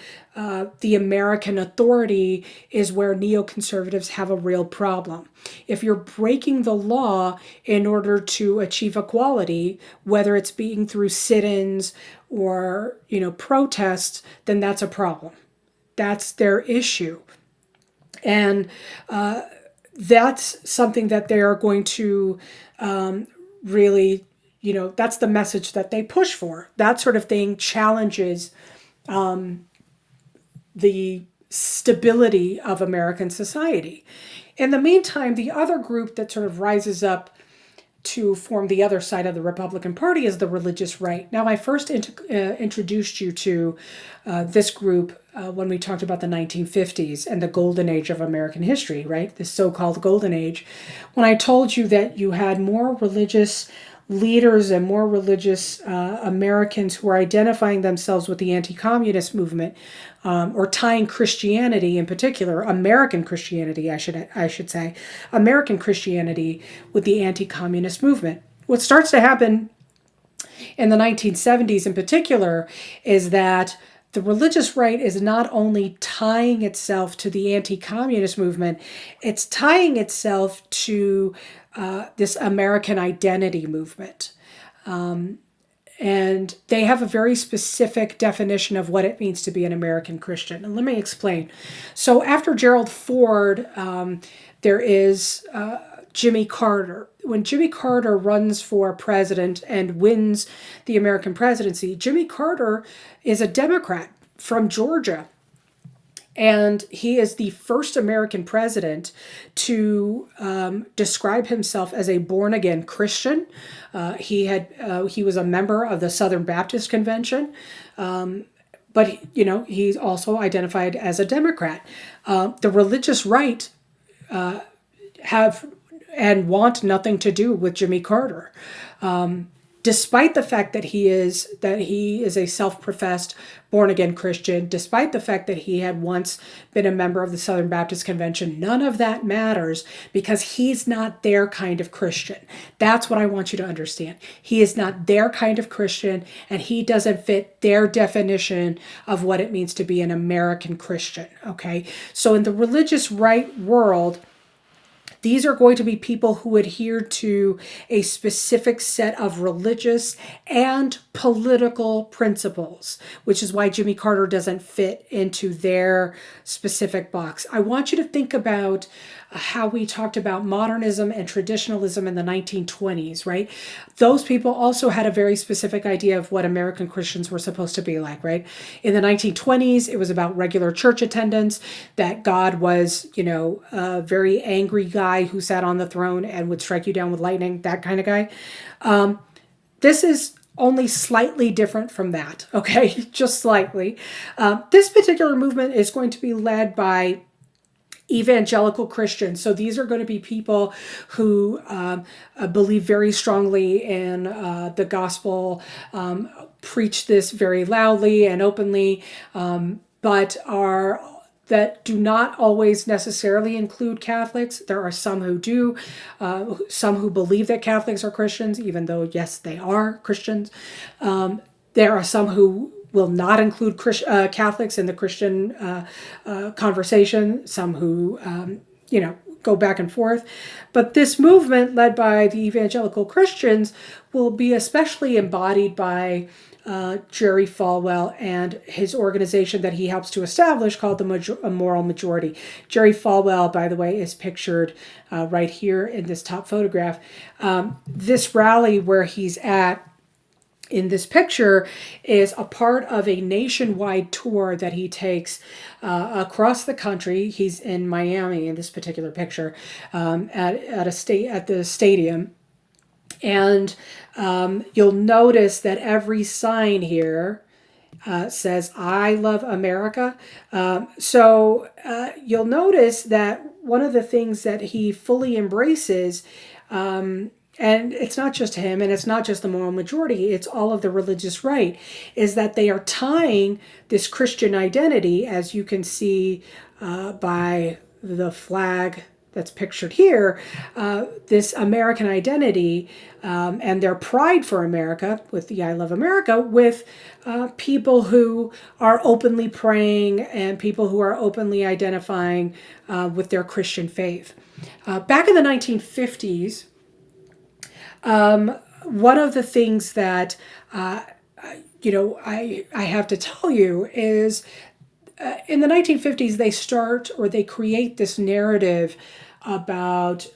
the American authority is where neoconservatives have a real problem. If you're breaking the law in order to achieve equality, whether it's being through sit-ins or protests, then that's a problem. That's their issue. And that's something that they are going to really, that's the message that they push for. That sort of thing challenges the stability of American society. In the meantime, the other group that sort of rises up to form the other side of the Republican Party is the religious right. Now, I first introduced you to this group when we talked about the 1950s and the golden age of American history, right? The so-called golden age. When I told you that you had more religious leaders and more religious Americans who are identifying themselves with the anti-communist movement, or tying Christianity in particular, American Christianity, I should say, American Christianity with the anti-communist movement. What starts to happen in the 1970s in particular is that the religious right is not only tying itself to the anti-communist movement, it's tying itself to this American identity movement. And they have a very specific definition of what it means to be an American Christian. And let me explain. So after Gerald Ford, there is Jimmy Carter. When Jimmy Carter runs for president and wins the American presidency, Jimmy Carter is a Democrat from Georgia. And he is the first American president to describe himself as a born-again Christian. He was a member of the Southern Baptist Convention, but he's also identified as a Democrat. The religious right have and want nothing to do with Jimmy Carter. Despite the fact that he is a self-professed born-again Christian, despite the fact that he had once been a member of the Southern Baptist Convention, none of that matters because he's not their kind of Christian. That's what I want you to understand. He is not their kind of Christian, and he doesn't fit their definition of what it means to be an American Christian, okay? So in the religious right world, These are going to be people who adhere to a specific set of religious and political principles, which is why Jimmy Carter doesn't fit into their specific box. I want you to think about how we talked about modernism and traditionalism in the 1920s, right? Those people also had a very specific idea of what American Christians were supposed to be like, right? In the 1920s, it was about regular church attendance, that God was, a very angry guy who sat on the throne and would strike you down with lightning, that kind of guy. This is only slightly different from that, okay? Just slightly. This particular movement is going to be led by evangelical Christians. So these are going to be people who believe very strongly in the gospel, preach this very loudly and openly, but are that do not always necessarily include Catholics. There are some who do, some who believe that Catholics are Christians, even though, yes, they are Christians. There are some who will not include Catholics in the Christian conversation, some who, go back and forth. But this movement, led by the evangelical Christians, will be especially embodied by Jerry Falwell and his organization that he helps to establish called the Moral Majority. Jerry Falwell, by the way, is pictured right here in this top photograph. This rally where he's at in this picture is a part of a nationwide tour that he takes across the country. He's in Miami in this particular picture, at the stadium. And you'll notice that every sign here says, "I love America." So you'll notice that one of the things that he fully embraces, and it's not just him, and it's not just the moral majority, it's all of the religious right, is that they are tying this Christian identity, as you can see by the flag that's pictured here, this American identity and their pride for America, with the I Love America, with people who are openly praying and people who are openly identifying with their Christian faith. Back in the 1950s, one of the things that, I have to tell you is in the 1950s, they create this narrative about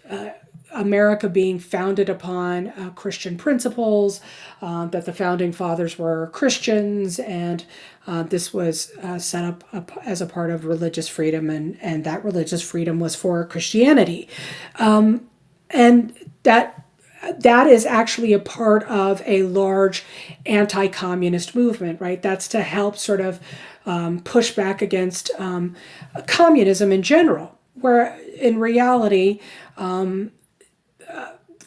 America being founded upon Christian principles, that the founding fathers were Christians, and this was set up as a part of religious freedom, and that religious freedom was for Christianity. And that is actually a part of a large anti-communist movement, right? That's to help sort of push back against communism in general, where in reality,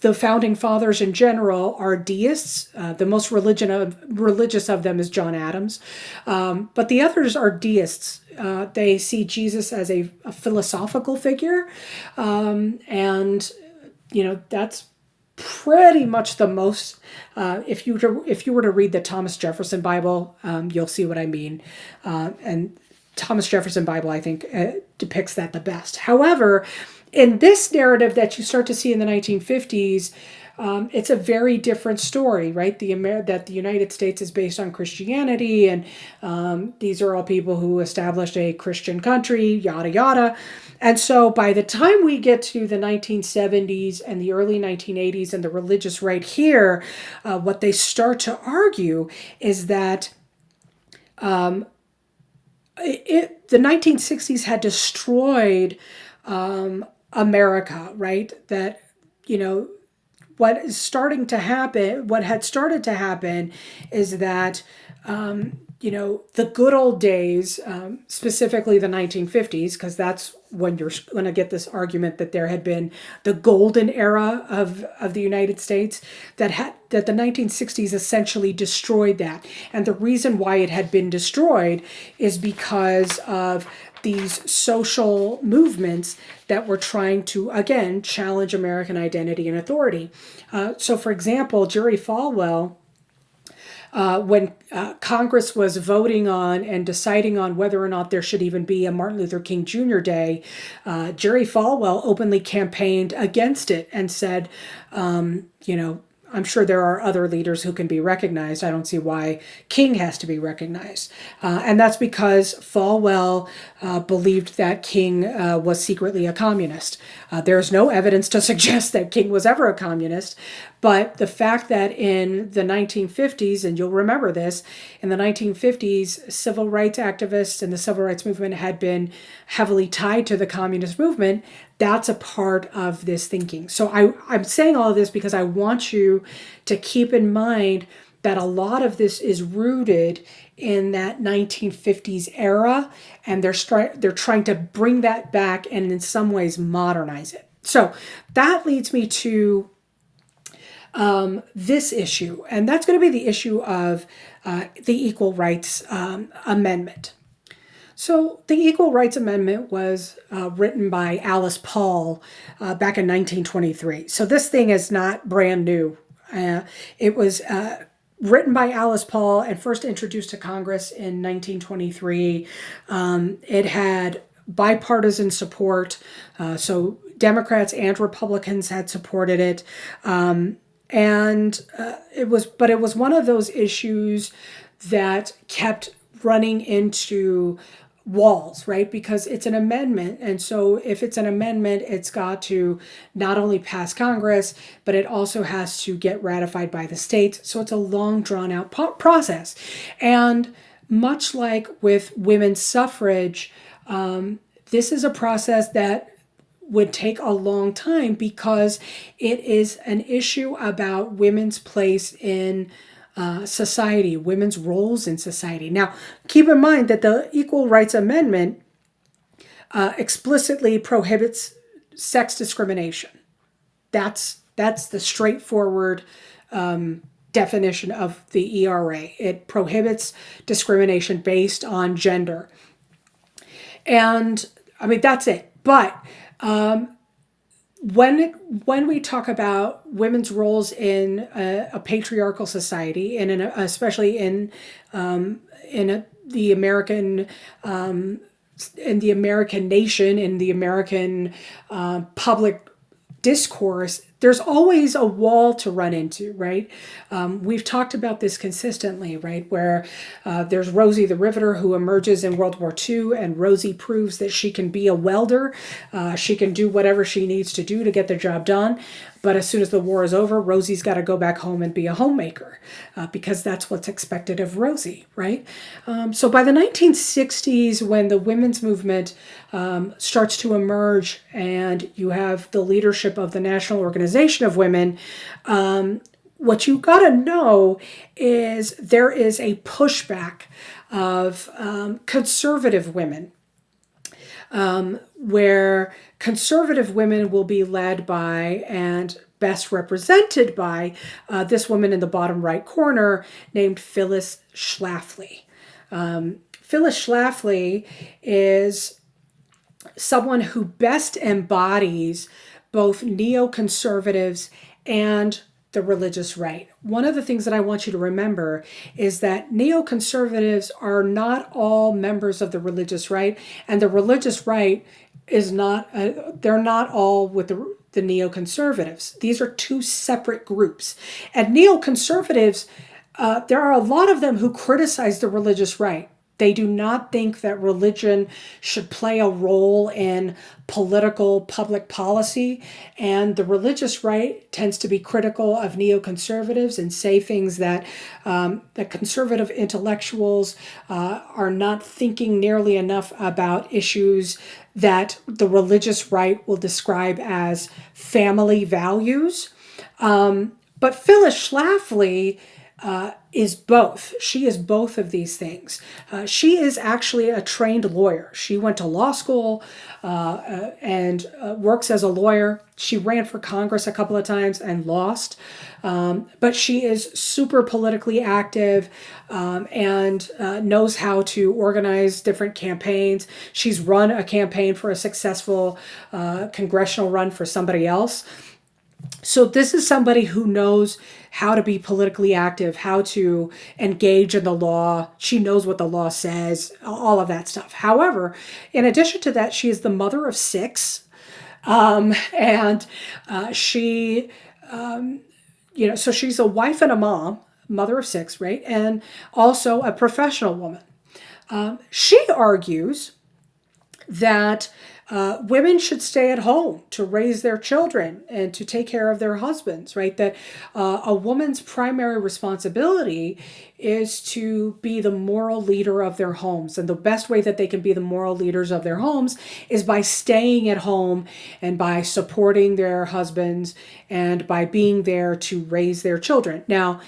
the founding fathers in general are deists. The most religious of them is John Adams, but the others are deists. They see Jesus as a philosophical figure, and that's pretty much the most. If you were to read the Thomas Jefferson Bible, you'll see what I mean. And Thomas Jefferson Bible, I think, depicts that the best. However, in this narrative that you start to see in the 1950s, it's a very different story, right? That the United States is based on Christianity, and these are all people who established a Christian country, yada, yada. And so by the time we get to the 1970s and the early 1980s and the religious right here, what they start to argue is that the 1960s had destroyed America, right? That, what had started to happen is that, the good old days, specifically the 1950s, because that's when you're going to get this argument that there had been the golden era of the United States, that the 1960s essentially destroyed that. And the reason why it had been destroyed is because of these social movements that were trying to, again, challenge American identity and authority. So, for example, Jerry Falwell when Congress was voting on and deciding on whether or not there should even be a Martin Luther King Jr. Day, Jerry Falwell openly campaigned against it and said, you know, I'm sure there are other leaders who can be recognized. I don't see why King has to be recognized. And that's because Falwell believed that King was secretly a communist. There's no evidence to suggest that King was ever a communist. But the fact that in the 1950s, and you'll remember this, in the 1950s, civil rights activists and the civil rights movement had been heavily tied to the communist movement, that's a part of this thinking. So I'm saying all of this because I want you to keep in mind that a lot of this is rooted in that 1950s era, and they're trying to bring that back and in some ways modernize it. So that leads me to this issue, and that's going to be the issue of the Equal Rights Amendment. So the Equal Rights Amendment was written by Alice Paul back in 1923. So this thing is not brand new. It was written by Alice Paul and first introduced to Congress in 1923. It had bipartisan support, so Democrats and Republicans had supported it. It was one of those issues that kept running into walls, right? Because it's an amendment. And so if it's an amendment, it's got to not only pass Congress, but it also has to get ratified by the states. So it's a long drawn out process. And much like with women's suffrage, this is a process that would take a long time because it is an issue about women's place in society, women's roles in society. Now, keep in mind that the Equal Rights Amendment explicitly prohibits sex discrimination. That's the straightforward definition of the ERA. It prohibits discrimination based on gender. And I mean, that's it. But when we talk about women's roles in a patriarchal society, and especially in the American nation, in the American public discourse, there's always a wall to run into, right? We've talked about this consistently, right? Where there's Rosie the Riveter who emerges in World War II, and Rosie proves that she can be a welder. She can do whatever she needs to do to get the job done. But as soon as the war is over, Rosie's got to go back home and be a homemaker because that's what's expected of Rosie, right? So by the 1960s, when the women's movement starts to emerge and you have the leadership of the National Organization of Women, what you got to know is there is a pushback of conservative women, where conservative women will be led by and best represented by this woman in the bottom right corner named Phyllis Schlafly. Phyllis Schlafly is someone who best embodies both neoconservatives and the religious right. One of the things that I want you to remember is that neoconservatives are not all members of the religious right, and the religious right is not, they're not all with the neoconservatives. These are two separate groups. And neoconservatives, there are a lot of them who criticize the religious right. They do not think that religion should play a role in political public policy, and the religious right tends to be critical of neoconservatives and say things that the conservative intellectuals are not thinking nearly enough about issues that the religious right will describe as family values. But Phyllis Schlafly is both. She is both of these things. She is actually a trained lawyer. She went to law school and works as a lawyer. She ran for Congress a couple of times and lost. But she is super politically active and knows how to organize different campaigns. She's run a campaign for a successful congressional run for somebody else. So this is somebody who knows how to be politically active, how to engage in the law. She knows what the law says, all of that stuff. However, in addition to that, she is the mother of six. And she, so she's a wife and a mom, mother of six, right? And also a professional woman. She argues that women should stay at home to raise their children and to take care of their husbands, right? That a woman's primary responsibility is to be the moral leader of their homes. And the best way that they can be the moral leaders of their homes is by staying at home and by supporting their husbands and by being there to raise their children. Now,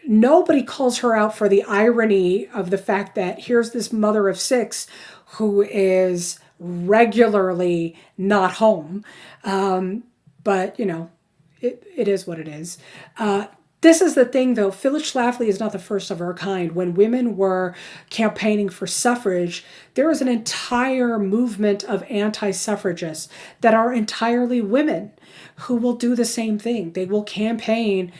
nobody calls her out for the irony of the fact that here's this mother of six who is regularly not home. But, it is what it is. This is the thing, though. Phyllis Schlafly is not the first of her kind. When women were campaigning for suffrage, there was an entire movement of anti-suffragists that are entirely women who will do the same thing. They will campaign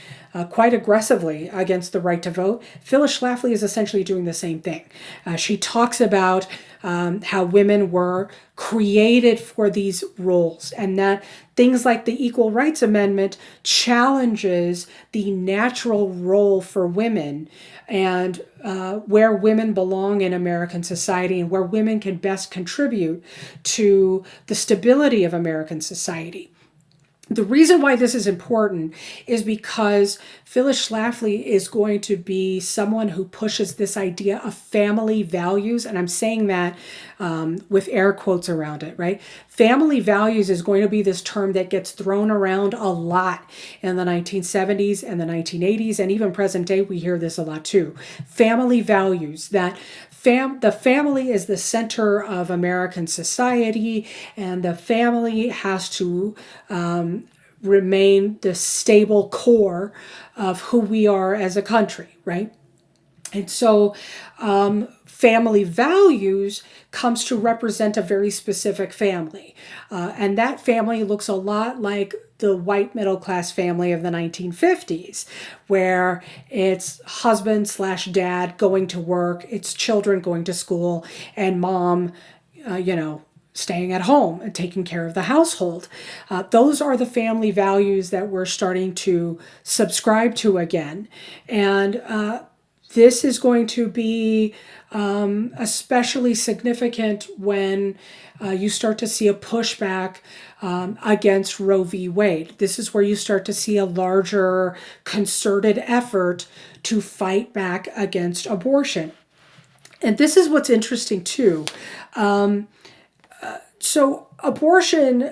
quite aggressively against the right to vote. Phyllis Schlafly is essentially doing the same thing. She talks about how women were created for these roles and that things like the Equal Rights Amendment challenges the natural role for women and where women belong in American society and where women can best contribute to the stability of American society. The reason why this is important is because Phyllis Schlafly is going to be someone who pushes this idea of family values, and I'm saying that with air quotes around it, right? Family values is going to be this term that gets thrown around a lot in the 1970s and the 1980s, and even present day we hear this a lot too. Family values, that the family is the center of American society, and the family has to remain the stable core of who we are as a country, right? And so family values comes to represent a very specific family. And that family looks a lot like the white middle class family of the 1950s, where it's husband slash dad going to work, it's children going to school, and mom, staying at home and taking care of the household. Those are the family values that we're starting to subscribe to again. And this is going to be especially significant when you start to see a pushback against Roe v. Wade. This is where you start to see a larger concerted effort to fight back against abortion. And this is what's interesting too. So abortion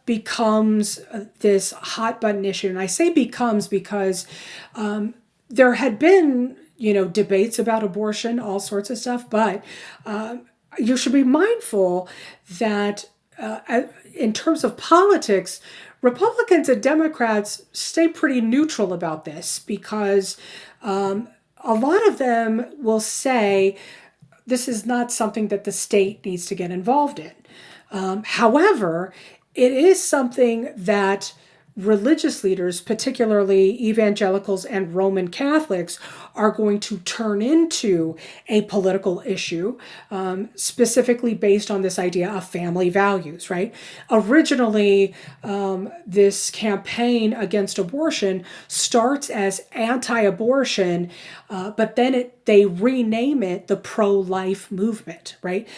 becomes this hot button issue. And I say becomes because there had been, debates about abortion, all sorts of stuff, but you should be mindful that in terms of politics, Republicans and Democrats stay pretty neutral about this because a lot of them will say this is not something that the state needs to get involved in. However, it is something that religious leaders, particularly evangelicals and Roman Catholics, are going to turn into a political issue, specifically based on this idea of family values, right? Originally, this campaign against abortion starts as anti-abortion, but then they rename it the pro-life movement, right?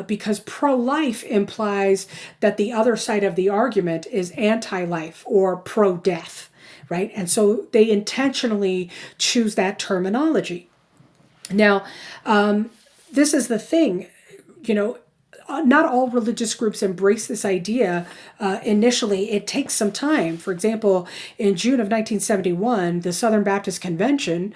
Because pro-life implies that the other side of the argument is anti-life or pro-death, right? And so they intentionally choose that terminology. Now, this is the thing, not all religious groups embrace this idea initially. It takes some time. For example, in June of 1971, the Southern Baptist Convention,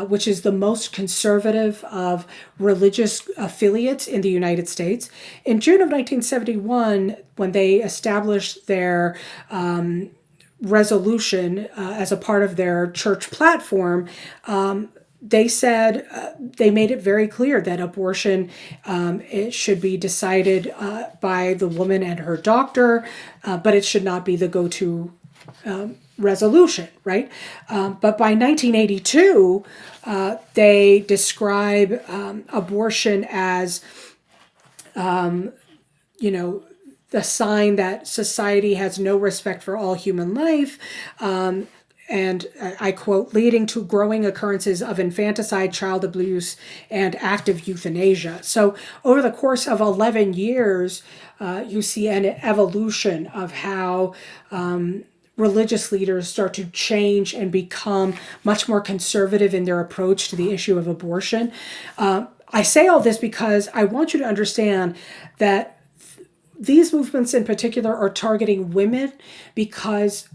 which is the most conservative of religious affiliates in the United States, in June of 1971, when they established their resolution as a part of their church platform, they said they made it very clear that abortion it should be decided by the woman and her doctor, but it should not be the go-to resolution, right? But by 1982, they describe abortion as, you know, the sign that society has no respect for all human life. And I quote, leading to growing occurrences of infanticide, child abuse, and active euthanasia. So over the course of 11 years, you see an evolution of how religious leaders start to change and become much more conservative in their approach to the issue of abortion. I say all this because I want you to understand that these movements in particular are targeting women because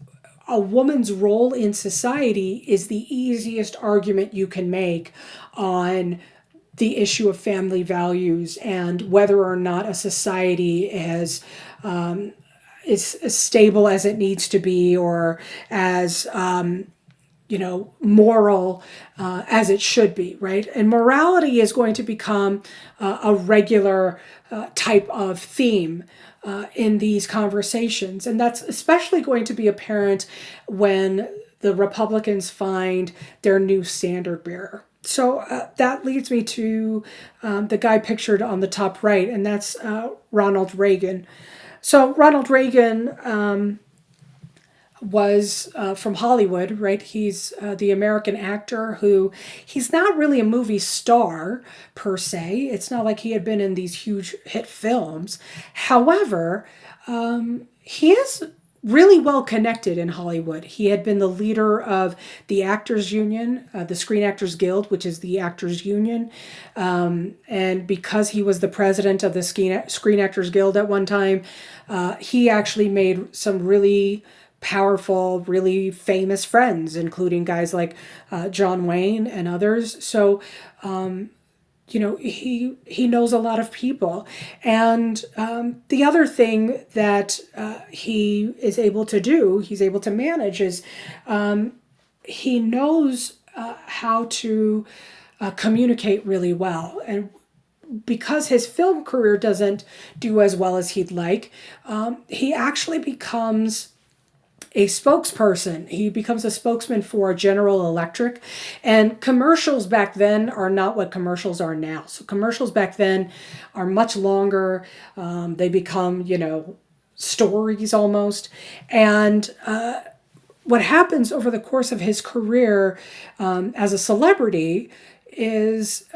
a woman's role in society is the easiest argument you can make on the issue of family values and whether or not a society is as stable as it needs to be or as moral as it should be, right? And morality is going to become a regular type of theme in these conversations. And that's especially going to be apparent when the Republicans find their new standard bearer. So that leads me to the guy pictured on the top right, and that's Ronald Reagan. So Ronald Reagan was from Hollywood, right? He's the American actor who, he's not really a movie star per se. It's not like he had been in these huge hit films. However, he is really well connected in Hollywood. He had been the leader of the Actors Union, the Screen Actors Guild, which is the Actors Union. And because he was the president of the Screen Actors Guild at one time, he actually made some really powerful, really famous friends, including guys like John Wayne and others. So, he knows a lot of people. And the other thing that he is able to do, he's able to manage, is he knows how to communicate really well. And because his film career doesn't do as well as he'd like, he actually becomes a spokesperson. He becomes a spokesman for General Electric. And commercials back then are not what commercials are now. So commercials back then are much longer. They become, stories almost. And what happens over the course of his career as a celebrity is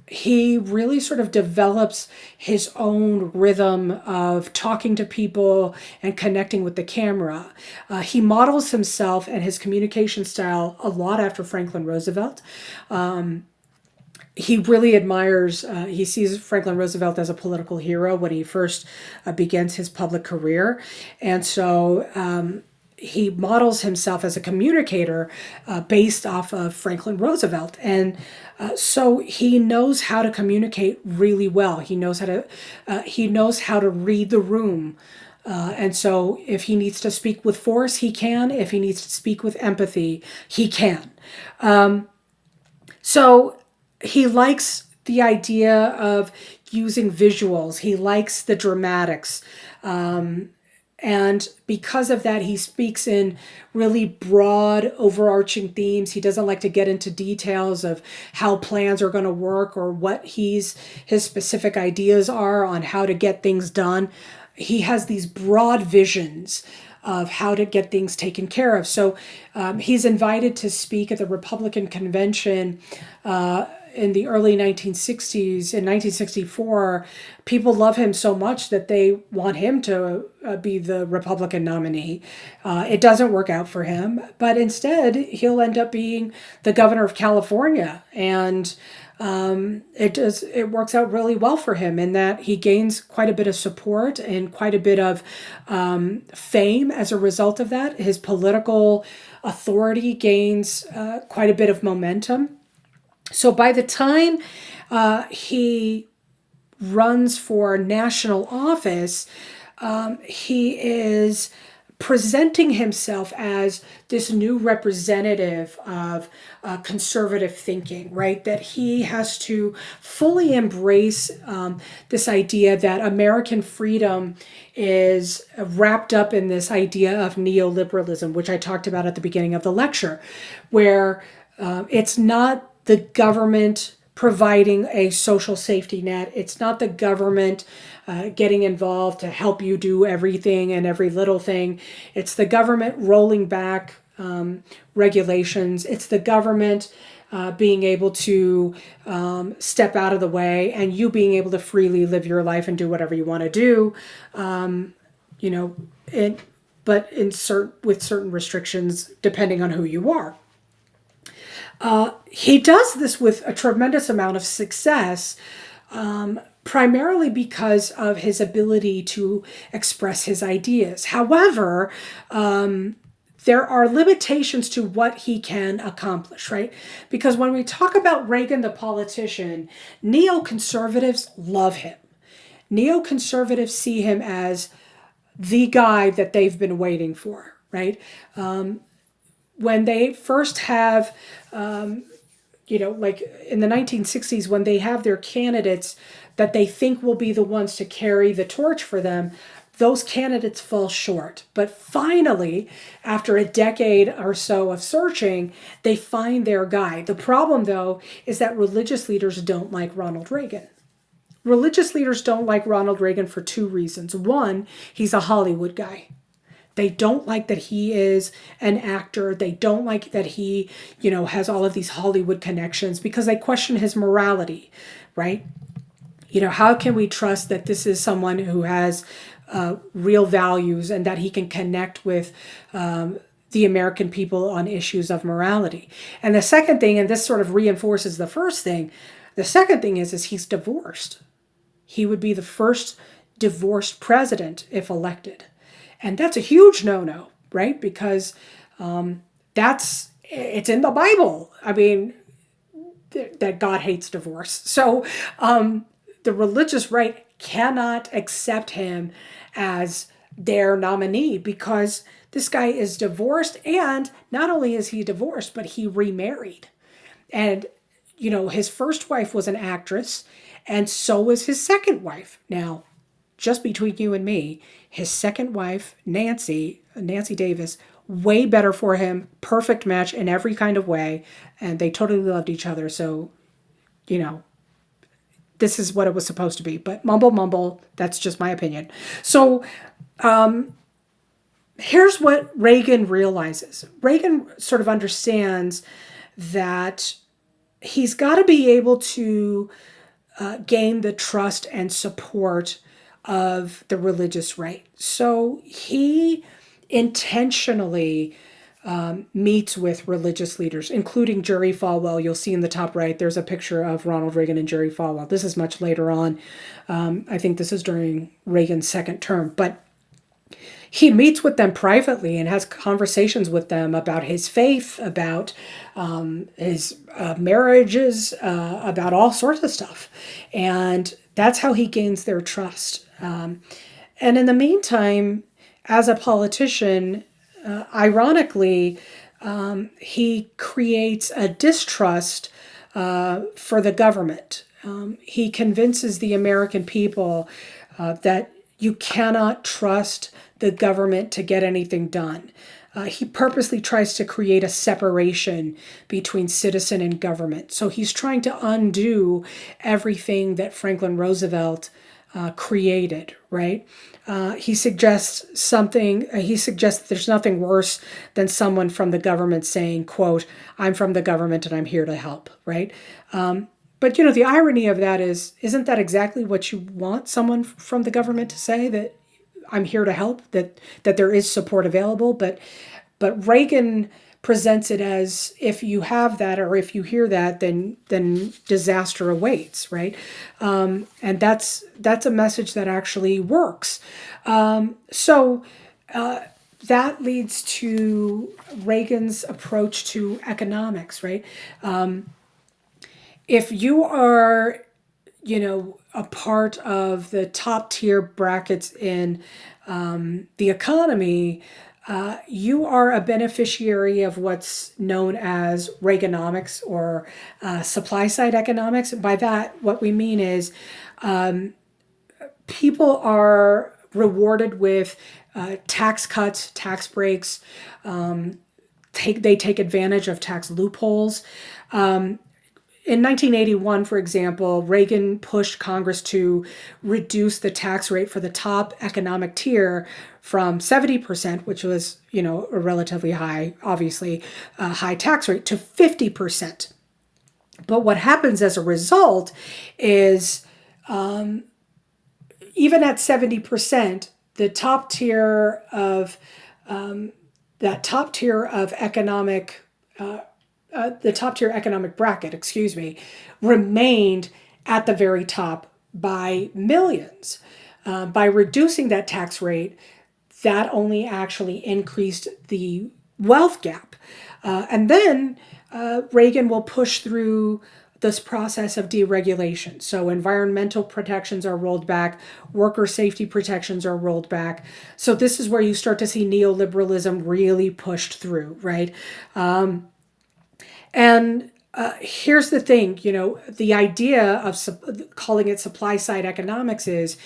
he really sort of develops his own rhythm of talking to people and connecting with the camera. He models himself and his communication style a lot after Franklin Roosevelt. He really admires, he sees Franklin Roosevelt as a political hero when he first begins his public career. And so he models himself as a communicator based off of Franklin Roosevelt. And so he knows how to communicate really well. He knows how to read the room. And so if he needs to speak with force, he can. If he needs to speak with empathy, he can. So he likes the idea of using visuals. He likes the dramatics. And because of that, he speaks in really broad, overarching themes. He doesn't like to get into details of how plans are going to work or what his specific ideas are on how to get things done. He has these broad visions of how to get things taken care of. So he's invited to speak at the Republican convention in the early 1960s. In 1964, people love him so much that they want him to be the Republican nominee. It doesn't work out for him, but instead he'll end up being the governor of California. And it works out really well for him in that he gains quite a bit of support and quite a bit of fame as a result of that. His political authority gains quite a bit of momentum. So by the time he runs for national office, he is presenting himself as this new representative of conservative thinking, right? That he has to fully embrace this idea that American freedom is wrapped up in this idea of neoliberalism, which I talked about at the beginning of the lecture, where it's not the government providing a social safety net. It's not the government getting involved to help you do everything and every little thing. It's the government rolling back regulations. It's the government being able to step out of the way and you being able to freely live your life and do whatever you want to do, you know, but with certain restrictions depending on who you are. He does this with a tremendous amount of success, primarily because of his ability to express his ideas. However, there are limitations to what he can accomplish, right? Because when we talk about Reagan the politician, neoconservatives love him. Neoconservatives see him as the guy that they've been waiting for, right? When they first have, like in the 1960s, when they have their candidates that they think will be the ones to carry the torch for them, those candidates fall short. But finally, after a decade or so of searching, they find their guy. The problem, though, is that religious leaders don't like Ronald Reagan. Religious leaders don't like Ronald Reagan for two reasons. One, he's a Hollywood guy. They don't like that he is an actor. They don't like that he, has all of these Hollywood connections because they question his morality, right? How can we trust that this is someone who has real values and that he can connect with the American people on issues of morality? And the second thing, and this sort of reinforces the first thing, the second thing is he's divorced. He would be the first divorced president if elected. And that's a huge no-no, right? Because it's in the Bible. I mean, that God hates divorce. So the religious right cannot accept him as their nominee because this guy is divorced. And not only is he divorced, but he remarried. And, his first wife was an actress, and so was his second wife. Now, just between you and me, his second wife, Nancy Davis, way better for him, perfect match in every kind of way, and they totally loved each other. So, this is what it was supposed to be. But mumble, that's just my opinion. So, here's what Reagan realizes. Reagan sort of understands that he's got to be able to gain the trust and support of the religious right. So he intentionally meets with religious leaders, including Jerry Falwell. You'll see in the top right, there's a picture of Ronald Reagan and Jerry Falwell. This is much later on. I think this is during Reagan's second term. But he meets with them privately and has conversations with them about his faith, about his marriages, about all sorts of stuff. And that's how he gains their trust. And in the meantime, as a politician, ironically, he creates a distrust for the government. He convinces the American people that you cannot trust the government to get anything done. He purposely tries to create a separation between citizen and government. So he's trying to undo everything that Franklin Roosevelt created, right? He suggests there's nothing worse than someone from the government saying, quote, "I'm from the government and I'm here to help," right? But, the irony of that isn't that exactly what you want someone from the government to say, that I'm here to help, that there is support available? But Reagan presents it as if you have that or if you hear that, then disaster awaits, right? And that's a message that actually works. So that leads to Reagan's approach to economics, right? If you are, a part of the top tier brackets in the economy, you are a beneficiary of what's known as Reaganomics or supply side economics. By that, what we mean is people are rewarded with tax cuts, tax breaks. They take advantage of tax loopholes. In 1981, for example, Reagan pushed Congress to reduce the tax rate for the top economic tier from 70%, which was, a relatively high, obviously, high tax rate, to 50%. But what happens as a result is even at 70%, the top tier of that top tier of economic the top tier economic bracket, remained at the very top by millions. By reducing that tax rate, that only actually increased the wealth gap. And then Reagan will push through this process of deregulation. So environmental protections are rolled back, worker safety protections are rolled back. So this is where you start to see neoliberalism really pushed through, right? And here's the thing, the idea of calling it supply side economics is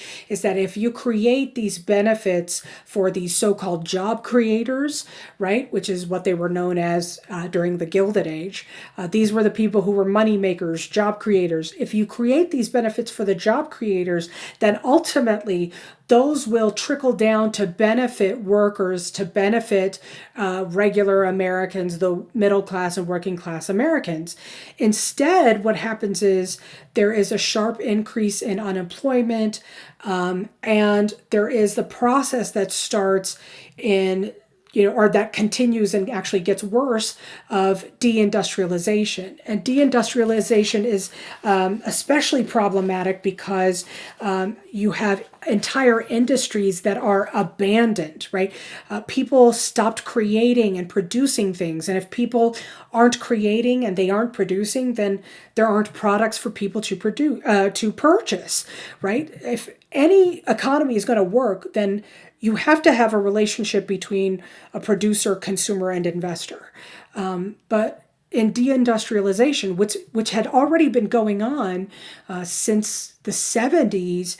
that if you create these benefits for these so-called job creators, right, which is what they were known as during the Gilded Age, these were the people who were money makers, job creators. If you create these benefits for the job creators, then ultimately those will trickle down to benefit workers, to benefit regular Americans, the middle class and working class Americans. Instead, what happens is there is a sharp increase in unemployment, and there is the process that starts in or that continues and actually gets worse, of deindustrialization. And deindustrialization is especially problematic because you have entire industries that are abandoned, right? People stopped creating and producing things. And if people aren't creating and they aren't producing, then there aren't products for people to purchase, right? If any economy is going to work, then you have to have a relationship between a producer, consumer, and investor. But in deindustrialization, which had already been going on since the 70s,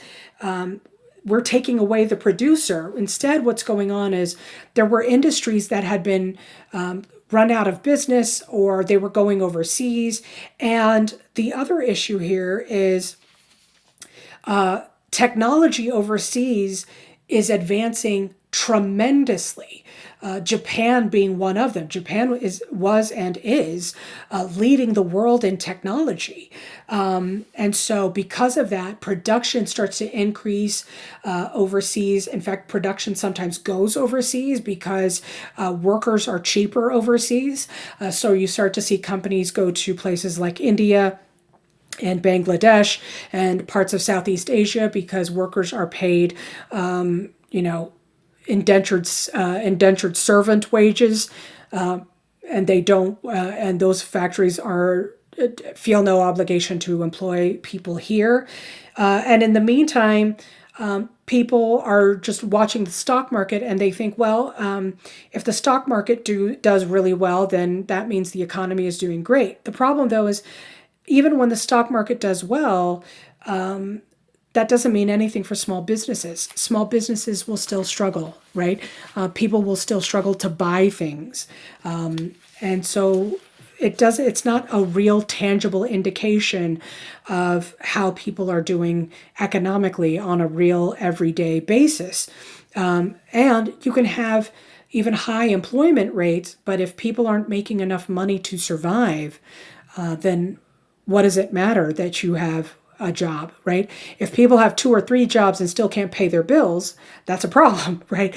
we're taking away the producer. Instead, what's going on is there were industries that had been run out of business or they were going overseas. And the other issue here is technology overseas is advancing tremendously. Japan being one of them. Japan was and is leading the world in technology. And so because of that, production starts to increase overseas. In fact, production sometimes goes overseas because workers are cheaper overseas. So you start to see companies go to places like India and Bangladesh and parts of Southeast Asia because workers are paid, indentured servant wages, and they don't, and those factories feel no obligation to employ people here, and in the meantime, people are just watching the stock market and they think, well, if the stock market does really well, then that means the economy is doing great. The problem, though, is even when the stock market does well, that doesn't mean anything for small businesses. Small businesses will still struggle, right? People will still struggle to buy things. And so it's not a real tangible indication of how people are doing economically on a real everyday basis. And you can have even high employment rates, but if people aren't making enough money to survive, then what does it matter that you have a job, right? If people have 2 or 3 jobs and still can't pay their bills, that's a problem, right?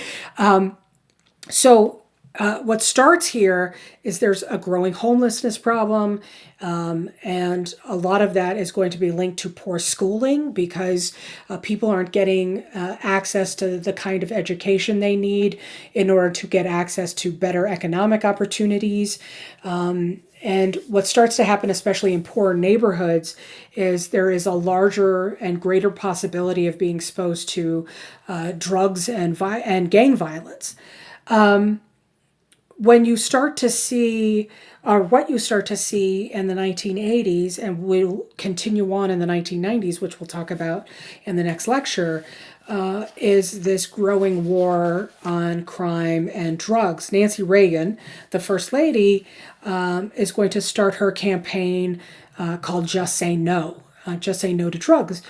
So what starts here is there's a growing homelessness problem, and a lot of that is going to be linked to poor schooling because people aren't getting access to the kind of education they need in order to get access to better economic opportunities. And what starts to happen, especially in poor neighborhoods, is there is a larger and greater possibility of being exposed to drugs and gang violence. When you start to see, or what you start to see in the 1980s, and will continue on in the 1990s, which we'll talk about in the next lecture, is this growing war on crime and drugs. Nancy Reagan, the First Lady, is going to start her campaign called Just Say No. Just Say No to Drugs,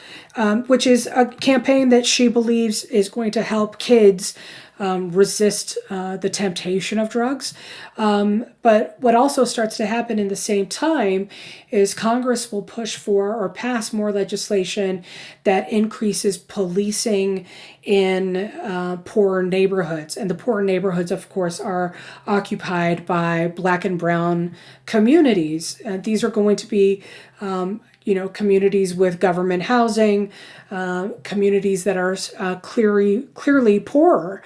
which is a campaign that she believes is going to help kids resist the temptation of drugs. But what also starts to happen in the same time is Congress will push for or pass more legislation that increases policing in poorer neighborhoods. And the poorer neighborhoods, of course, are occupied by Black and brown communities. These are going to be communities with government housing, communities that are clearly poorer.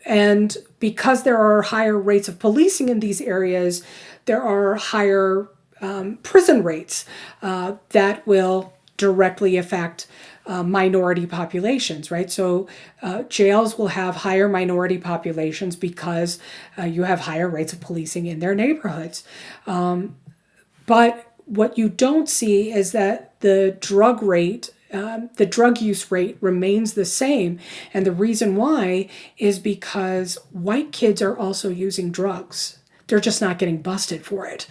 And because there are higher rates of policing in these areas, there are higher prison rates that will directly affect minority populations, right? So jails will have higher minority populations because you have higher rates of policing in their neighborhoods. But what you don't see is that the drug use rate remains the same. And the reason why is because white kids are also using drugs. They're just not getting busted for it.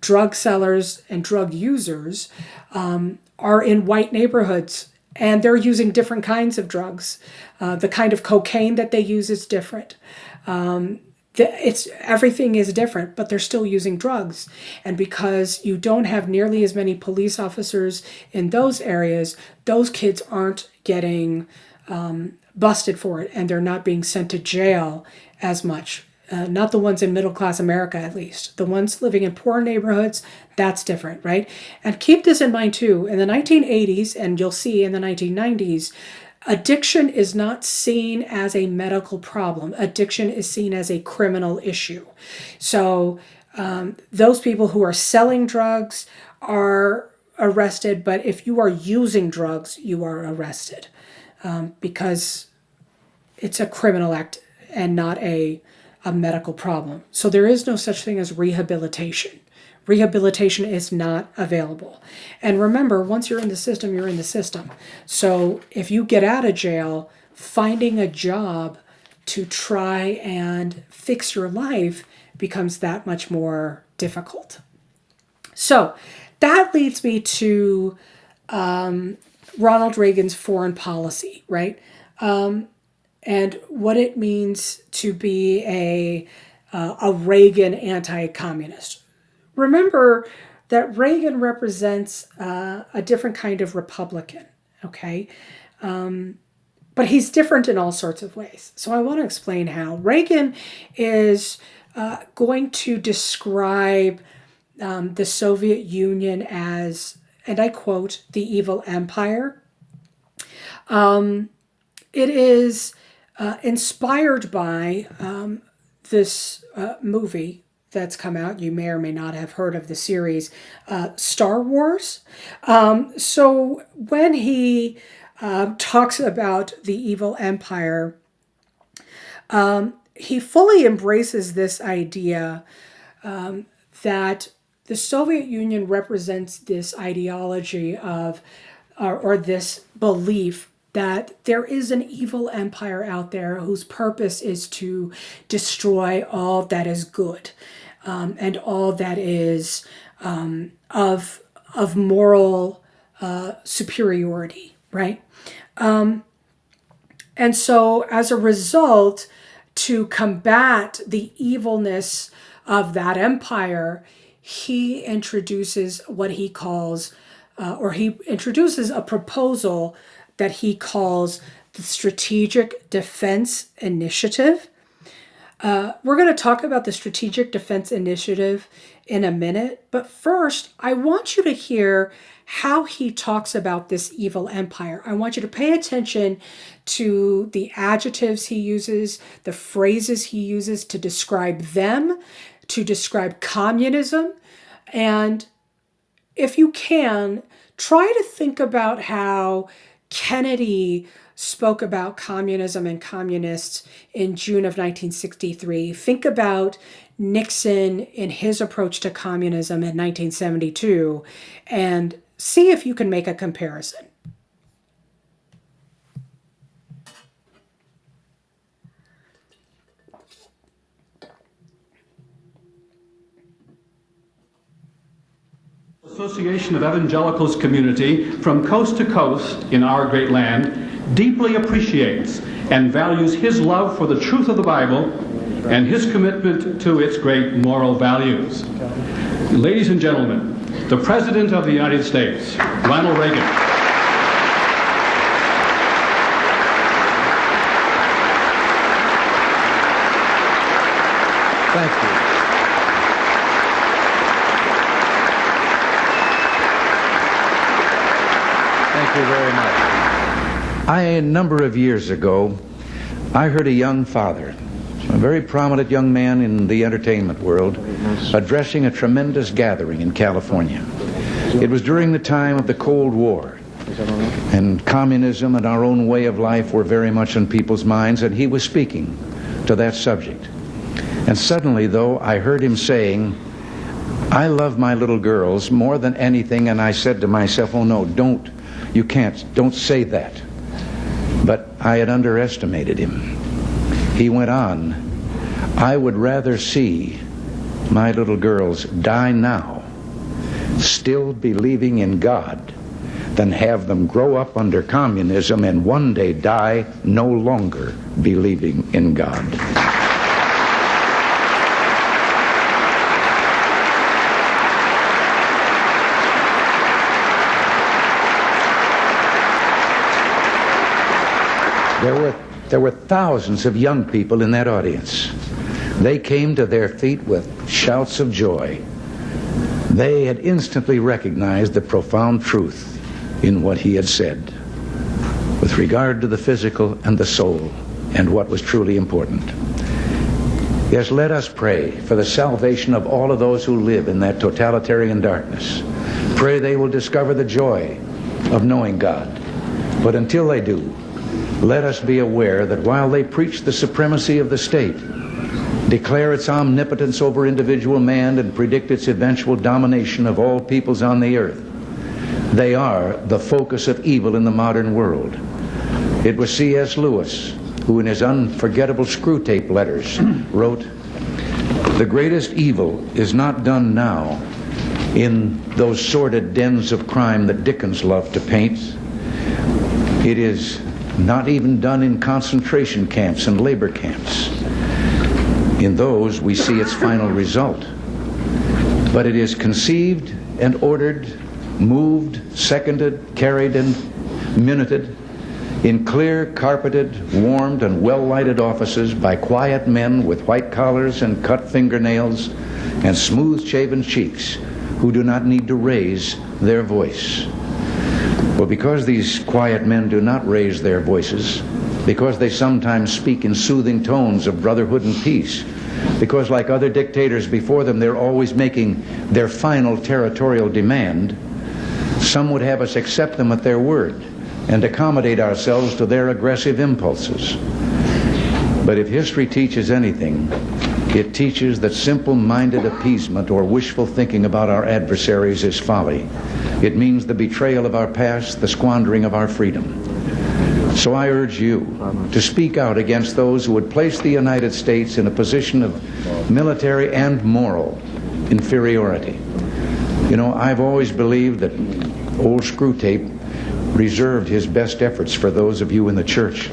Drug sellers and drug users are in white neighborhoods, and they're using different kinds of drugs. The kind of cocaine that they use is different. Everything is different, but they're still using drugs. And because you don't have nearly as many police officers in those areas, those kids aren't getting busted for it, and they're not being sent to jail as much. Not the ones in middle-class America, at least. The ones living in poor neighborhoods, that's different, right? And keep this in mind, too. In the 1980s, and you'll see in the 1990s, addiction is not seen as a medical problem. Addiction is seen as a criminal issue. So those people who are selling drugs are arrested, but if you are using drugs, you are arrested because it's a criminal act and not a medical problem. So there is no such thing as rehabilitation. Rehabilitation is not available. And remember, once you're in the system, you're in the system. So if you get out of jail, finding a job to try and fix your life becomes that much more difficult. So that leads me to Ronald Reagan's foreign policy, right? And what it means to be a Reagan anti-communist. Remember that Reagan represents a different kind of Republican, okay? But he's different in all sorts of ways. So I want to explain how. Reagan is going to describe the Soviet Union as, and I quote, the evil empire. It is inspired by this movie that's come out. You may or may not have heard of the series Star Wars. So when he talks about the evil empire, he fully embraces this idea that the Soviet Union represents this ideology of, or this belief that there is an evil empire out there whose purpose is to destroy all that is good and all that is of moral superiority, right? And so as a result, to combat the evilness of that empire, he introduces what he calls, he introduces a proposal that he calls the Strategic Defense Initiative. We're going to talk about the Strategic Defense Initiative in a minute, but first, I want you to hear how he talks about this evil empire. I want you to pay attention to the adjectives he uses, the phrases he uses to describe them, to describe communism, and if you can, try to think about how Kennedy spoke about communism and communists in June of 1963. Think about Nixon in his approach to communism in 1972 and see if you can make a comparison. Association of Evangelicals community from coast to coast in our great land deeply appreciates and values his love for the truth of the Bible and his commitment to its great moral values. Ladies and gentlemen, the President of the United States, Ronald Reagan. Thank you. Thank you very much. A number of years ago, I heard a young father, a very prominent young man in the entertainment world, addressing a tremendous gathering in California. It was during the time of the Cold War, and communism and our own way of life were very much on people's minds, and he was speaking to that subject. And suddenly, though, I heard him saying, "I love my little girls more than anything," and I said to myself, "Oh no, don't say that." But I had underestimated him. He went on, "I would rather see my little girls die now, still believing in God, than have them grow up under communism and one day die no longer believing in God." There were thousands of young people in that audience. They came to their feet with shouts of joy. They had instantly recognized the profound truth in what he had said with regard to the physical and the soul and what was truly important. Yes, let us pray for the salvation of all of those who live in that totalitarian darkness. Pray they will discover the joy of knowing God. But until they do, let us be aware that while they preach the supremacy of the state, declare its omnipotence over individual man, and predict its eventual domination of all peoples on the earth, they are the focus of evil in the modern world. It was C.S. Lewis who, in his unforgettable screw tape letters, wrote, "The greatest evil is not done now in those sordid dens of crime that Dickens loved to paint. It is not even done in concentration camps and labor camps. In those we see its final result. But it is conceived and ordered, moved, seconded, carried, and minuted in clear, carpeted, warmed, and well-lighted offices by quiet men with white collars and cut fingernails and smooth-shaven cheeks who do not need to raise their voice." Well, because these quiet men do not raise their voices, because they sometimes speak in soothing tones of brotherhood and peace, because like other dictators before them, they're always making their final territorial demand, some would have us accept them at their word and accommodate ourselves to their aggressive impulses. But if history teaches anything, it teaches that simple-minded appeasement or wishful thinking about our adversaries is folly. It means the betrayal of our past, the squandering of our freedom. So I urge you to speak out against those who would place the United States in a position of military and moral inferiority. You know, I've always believed that old Screwtape reserved his best efforts for those of you in the church.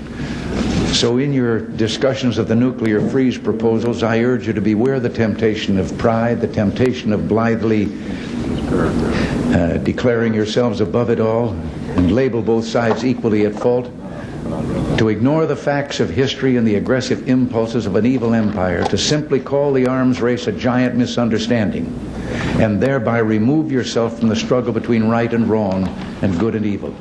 So in your discussions of the nuclear freeze proposals, I urge you to beware the temptation of pride, the temptation of blithely declaring yourselves above it all and label both sides equally at fault, to ignore the facts of history and the aggressive impulses of an evil empire, to simply call the arms race a giant misunderstanding, and thereby remove yourself from the struggle between right and wrong and good and evil.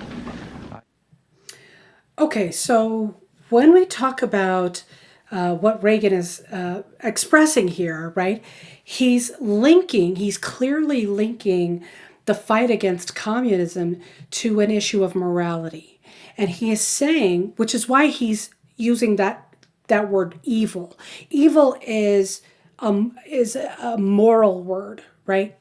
Okay, so when we talk about what Reagan is expressing here, right, he's clearly linking the fight against communism to an issue of morality. And he is saying, which is why he's using that word evil. Evil is a moral word, right?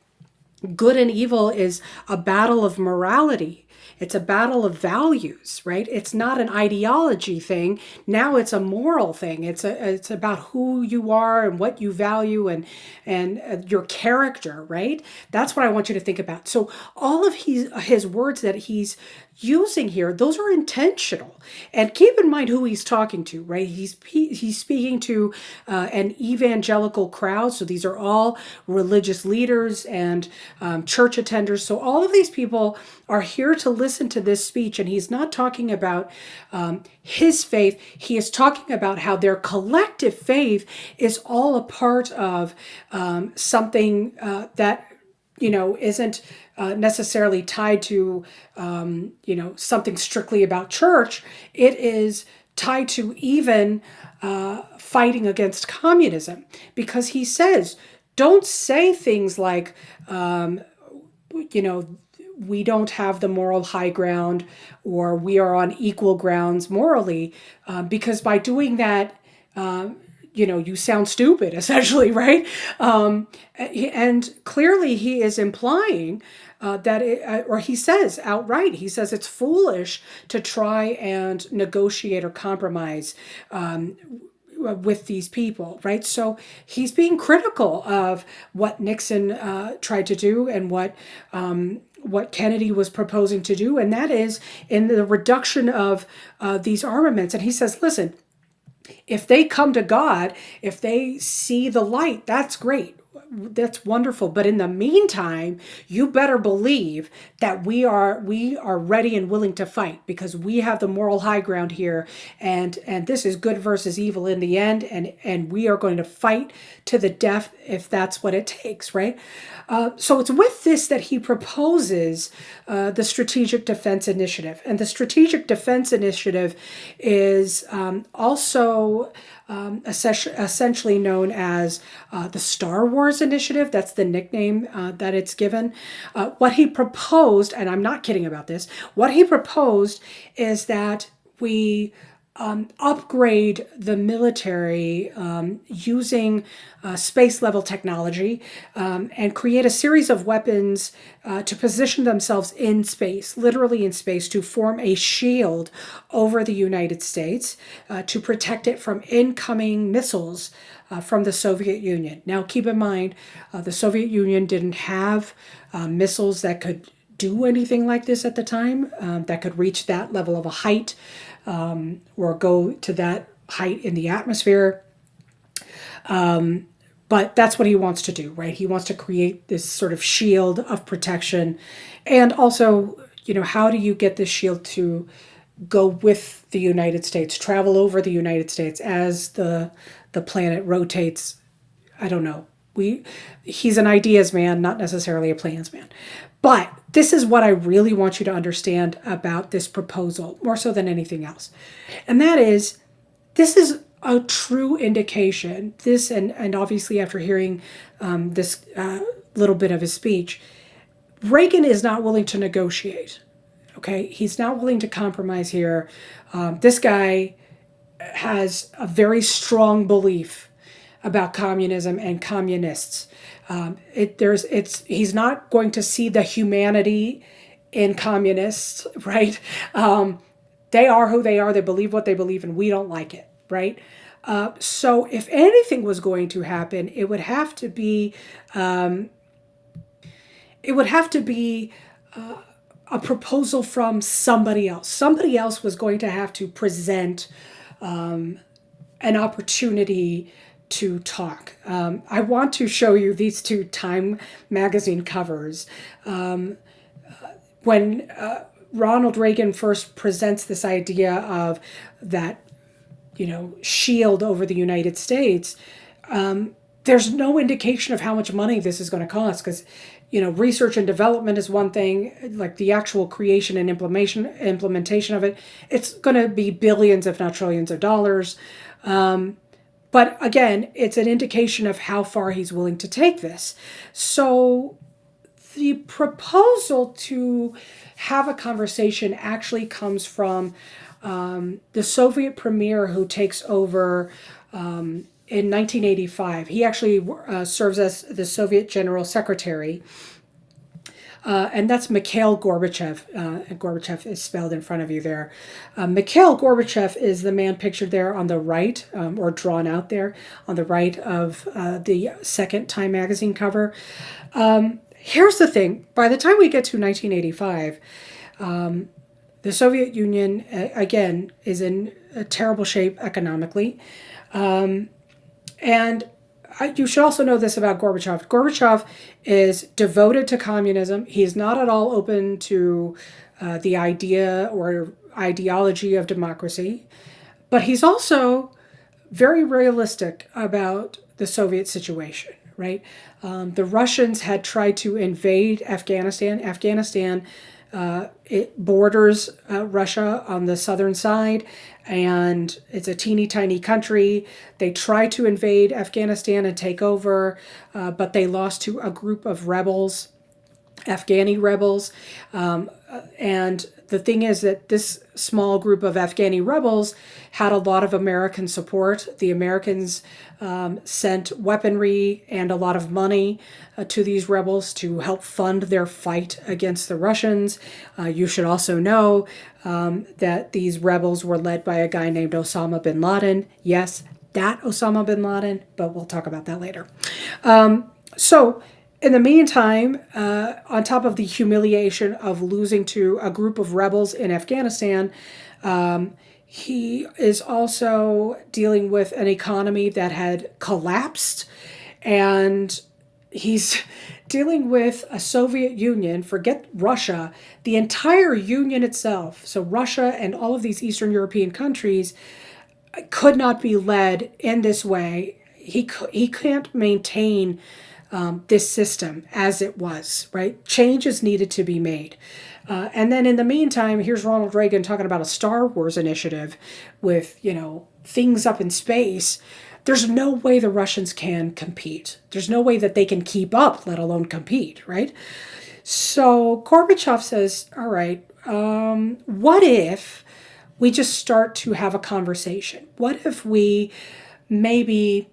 Good and evil is a battle of morality. It's a battle of values, right? It's not an ideology thing. Now it's a moral thing. It's about who you are and what you value and your character, right? That's what I want you to think about. So all of his words that he's using here, those are intentional. And keep in mind who he's talking to, right? He's speaking to an evangelical crowd. So these are all religious leaders and church attenders. So all of these people are here to listen to this speech. And he's not talking about his faith. He is talking about how their collective faith is all a part of something that isn't necessarily tied to, something strictly about church. It is tied to even fighting against communism, because he says, don't say things like, we don't have the moral high ground, or we are on equal grounds morally, because by doing that, you sound stupid, essentially, right? And clearly he is implying or he says outright, he says it's foolish to try and negotiate or compromise with these people, right? So he's being critical of what Nixon tried to do and what Kennedy was proposing to do, and that is in the reduction of these armaments. And he says, listen, if they come to God, if they see the light, that's great. That's wonderful. But in the meantime, you better believe that we are ready and willing to fight, because we have the moral high ground here, and this is good versus evil in the end, and we are going to fight to the death if that's what it takes, right? So it's with this that he proposes the Strategic Defense Initiative. And the Strategic Defense Initiative is also essentially known as the Star Wars Initiative. That's the nickname that it's given. What he proposed, and I'm not kidding about this, what he proposed is that we upgrade the military using space level technology and create a series of weapons to position themselves in space, literally in space, to form a shield over the United States to protect it from incoming missiles from the Soviet Union. Now, keep in mind, the Soviet Union didn't have missiles that could do anything like this at the time, that could reach that level of a height, or go to that height in the atmosphere. But that's what he wants to do, right? He wants to create this sort of shield of protection. And also, how do you get this shield to go with the United States, travel over the United States as the planet rotates? I don't know. He's an ideas man, not necessarily a plans man. But this is what I really want you to understand about this proposal, more so than anything else. And that is, this is a true indication, this, and obviously after hearing this little bit of his speech, Reagan is not willing to negotiate, okay? He's not willing to compromise here. This guy has a very strong belief about communism and communists. He's not going to see the humanity in communists, right? They are who they are. They believe what they believe, and we don't like it, right? So if anything was going to happen, it would have to be a proposal from somebody else. Somebody else was going to have to present an opportunity to talk. I want to show you these two Time magazine covers. When Ronald Reagan first presents this idea of that, shield over the United States, there's no indication of how much money this is going to cost, because, research and development is one thing, like the actual creation and implementation of it, it's going to be billions, if not trillions of dollars. But again, it's an indication of how far he's willing to take this. So the proposal to have a conversation actually comes from the Soviet premier who takes over in 1985. He actually serves as the Soviet General Secretary. And that's Mikhail Gorbachev. And Gorbachev is spelled in front of you there. Mikhail Gorbachev is the man pictured there on the right, or drawn out there on the right of the second Time magazine cover. Here's the thing. By the time we get to 1985, the Soviet Union, again, is in a terrible shape economically. And you should also know this about Gorbachev. Gorbachev is devoted to communism. He's not at all open to the idea or ideology of democracy. But he's also very realistic about the Soviet situation, right? The Russians had tried to invade Afghanistan. Afghanistan, it borders Russia on the southern side, and it's a teeny tiny country. They tried to invade Afghanistan and take over, but they lost to a group of rebels, Afghani rebels. And the thing is that this small group of Afghani rebels had a lot of American support. The Americans sent weaponry and a lot of money to these rebels to help fund their fight against the Russians. You should also know that these rebels were led by a guy named Osama bin Laden. Yes, that Osama bin Laden, but we'll talk about that later. So in the meantime, on top of the humiliation of losing to a group of rebels in Afghanistan, he is also dealing with an economy that had collapsed, and he's dealing with a Soviet Union, forget Russia, the entire Union itself, so Russia and all of these Eastern European countries, could not be led in this way. He can't maintain this system as it was, right? Changes needed to be made. And then in the meantime, here's Ronald Reagan talking about a Star Wars initiative with, things up in space. There's no way the Russians can compete. There's no way that they can keep up, let alone compete, right? So Gorbachev says, all right, what if we just start to have a conversation? What if we maybe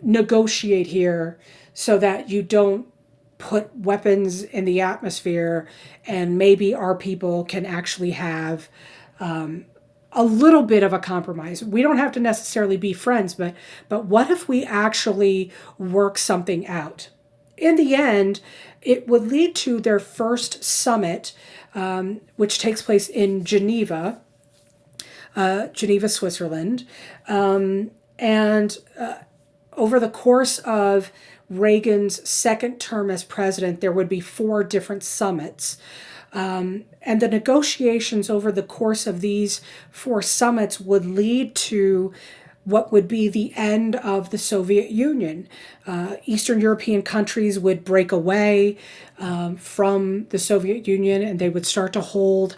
negotiate here so that you don't put weapons in the atmosphere, and maybe our people can actually have a little bit of a compromise. We don't have to necessarily be friends, but what if we actually work something out? In the end, it would lead to their first summit, which takes place in Geneva, Switzerland. And over the course of Reagan's second term as president, there would be 4 different summits. And the negotiations over the course of these 4 summits would lead to what would be the end of the Soviet Union. Eastern European countries would break away from the Soviet Union, and they would start to hold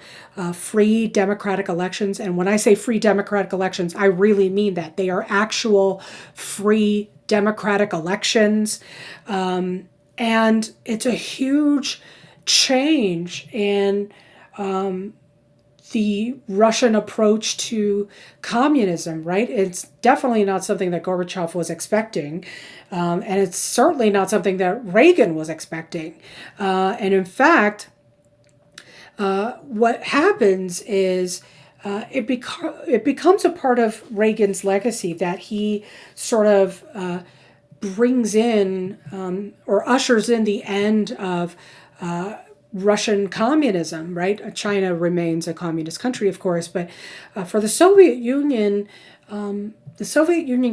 free democratic elections. And when I say free democratic elections, I really mean that. They are actual free democratic elections. And it's a huge change in the Russian approach to communism, right? It's definitely not something that Gorbachev was expecting. And it's certainly not something that Reagan was expecting. And in fact, what happens is it becomes a part of Reagan's legacy that he sort of brings in or ushers in the end of Russian communism, right? China remains a communist country, of course, but for the Soviet Union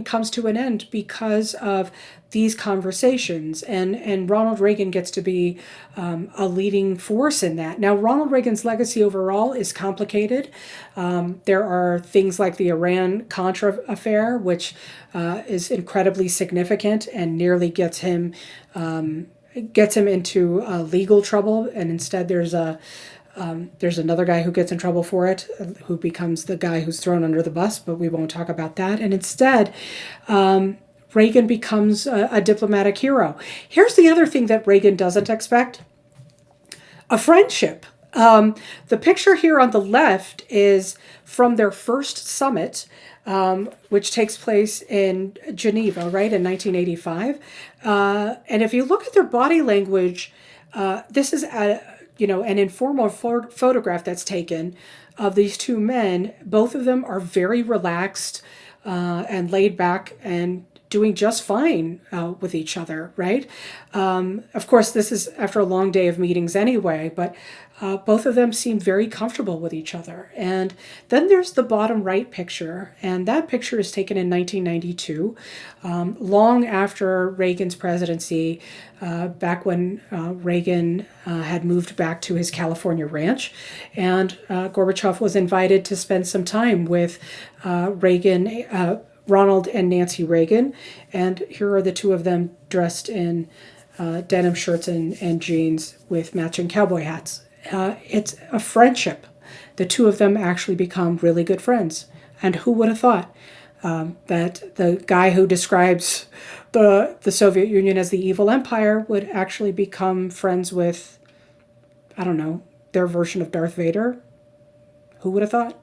comes to an end because of these conversations, and Ronald Reagan gets to be a leading force in that. Now, Ronald Reagan's legacy overall is complicated. There are things like the Iran-Contra affair, which is incredibly significant and nearly gets him into legal trouble, and instead there's another guy who gets in trouble for it, who becomes the guy who's thrown under the bus, but we won't talk about that. And instead, Reagan becomes a diplomatic hero. Here's the other thing that Reagan doesn't expect: a friendship. The picture here on the left is from their first summit, which takes place in Geneva, right, in 1985. And if you look at their body language, this is an informal photograph that's taken of these two men. Both of them are very relaxed and laid back and doing just fine with each other, right? Of course, this is after a long day of meetings anyway, but both of them seem very comfortable with each other. And then there's the bottom right picture, and that picture is taken in 1992, long after Reagan's presidency, back when Reagan had moved back to his California ranch, and Gorbachev was invited to spend some time with Ronald and Nancy Reagan, and here are the two of them dressed in denim shirts and jeans with matching cowboy hats. It's a friendship. The two of them actually become really good friends. And who would have thought that the guy who describes the Soviet Union as the evil empire would actually become friends with, I don't know, their version of Darth Vader? Who would have thought?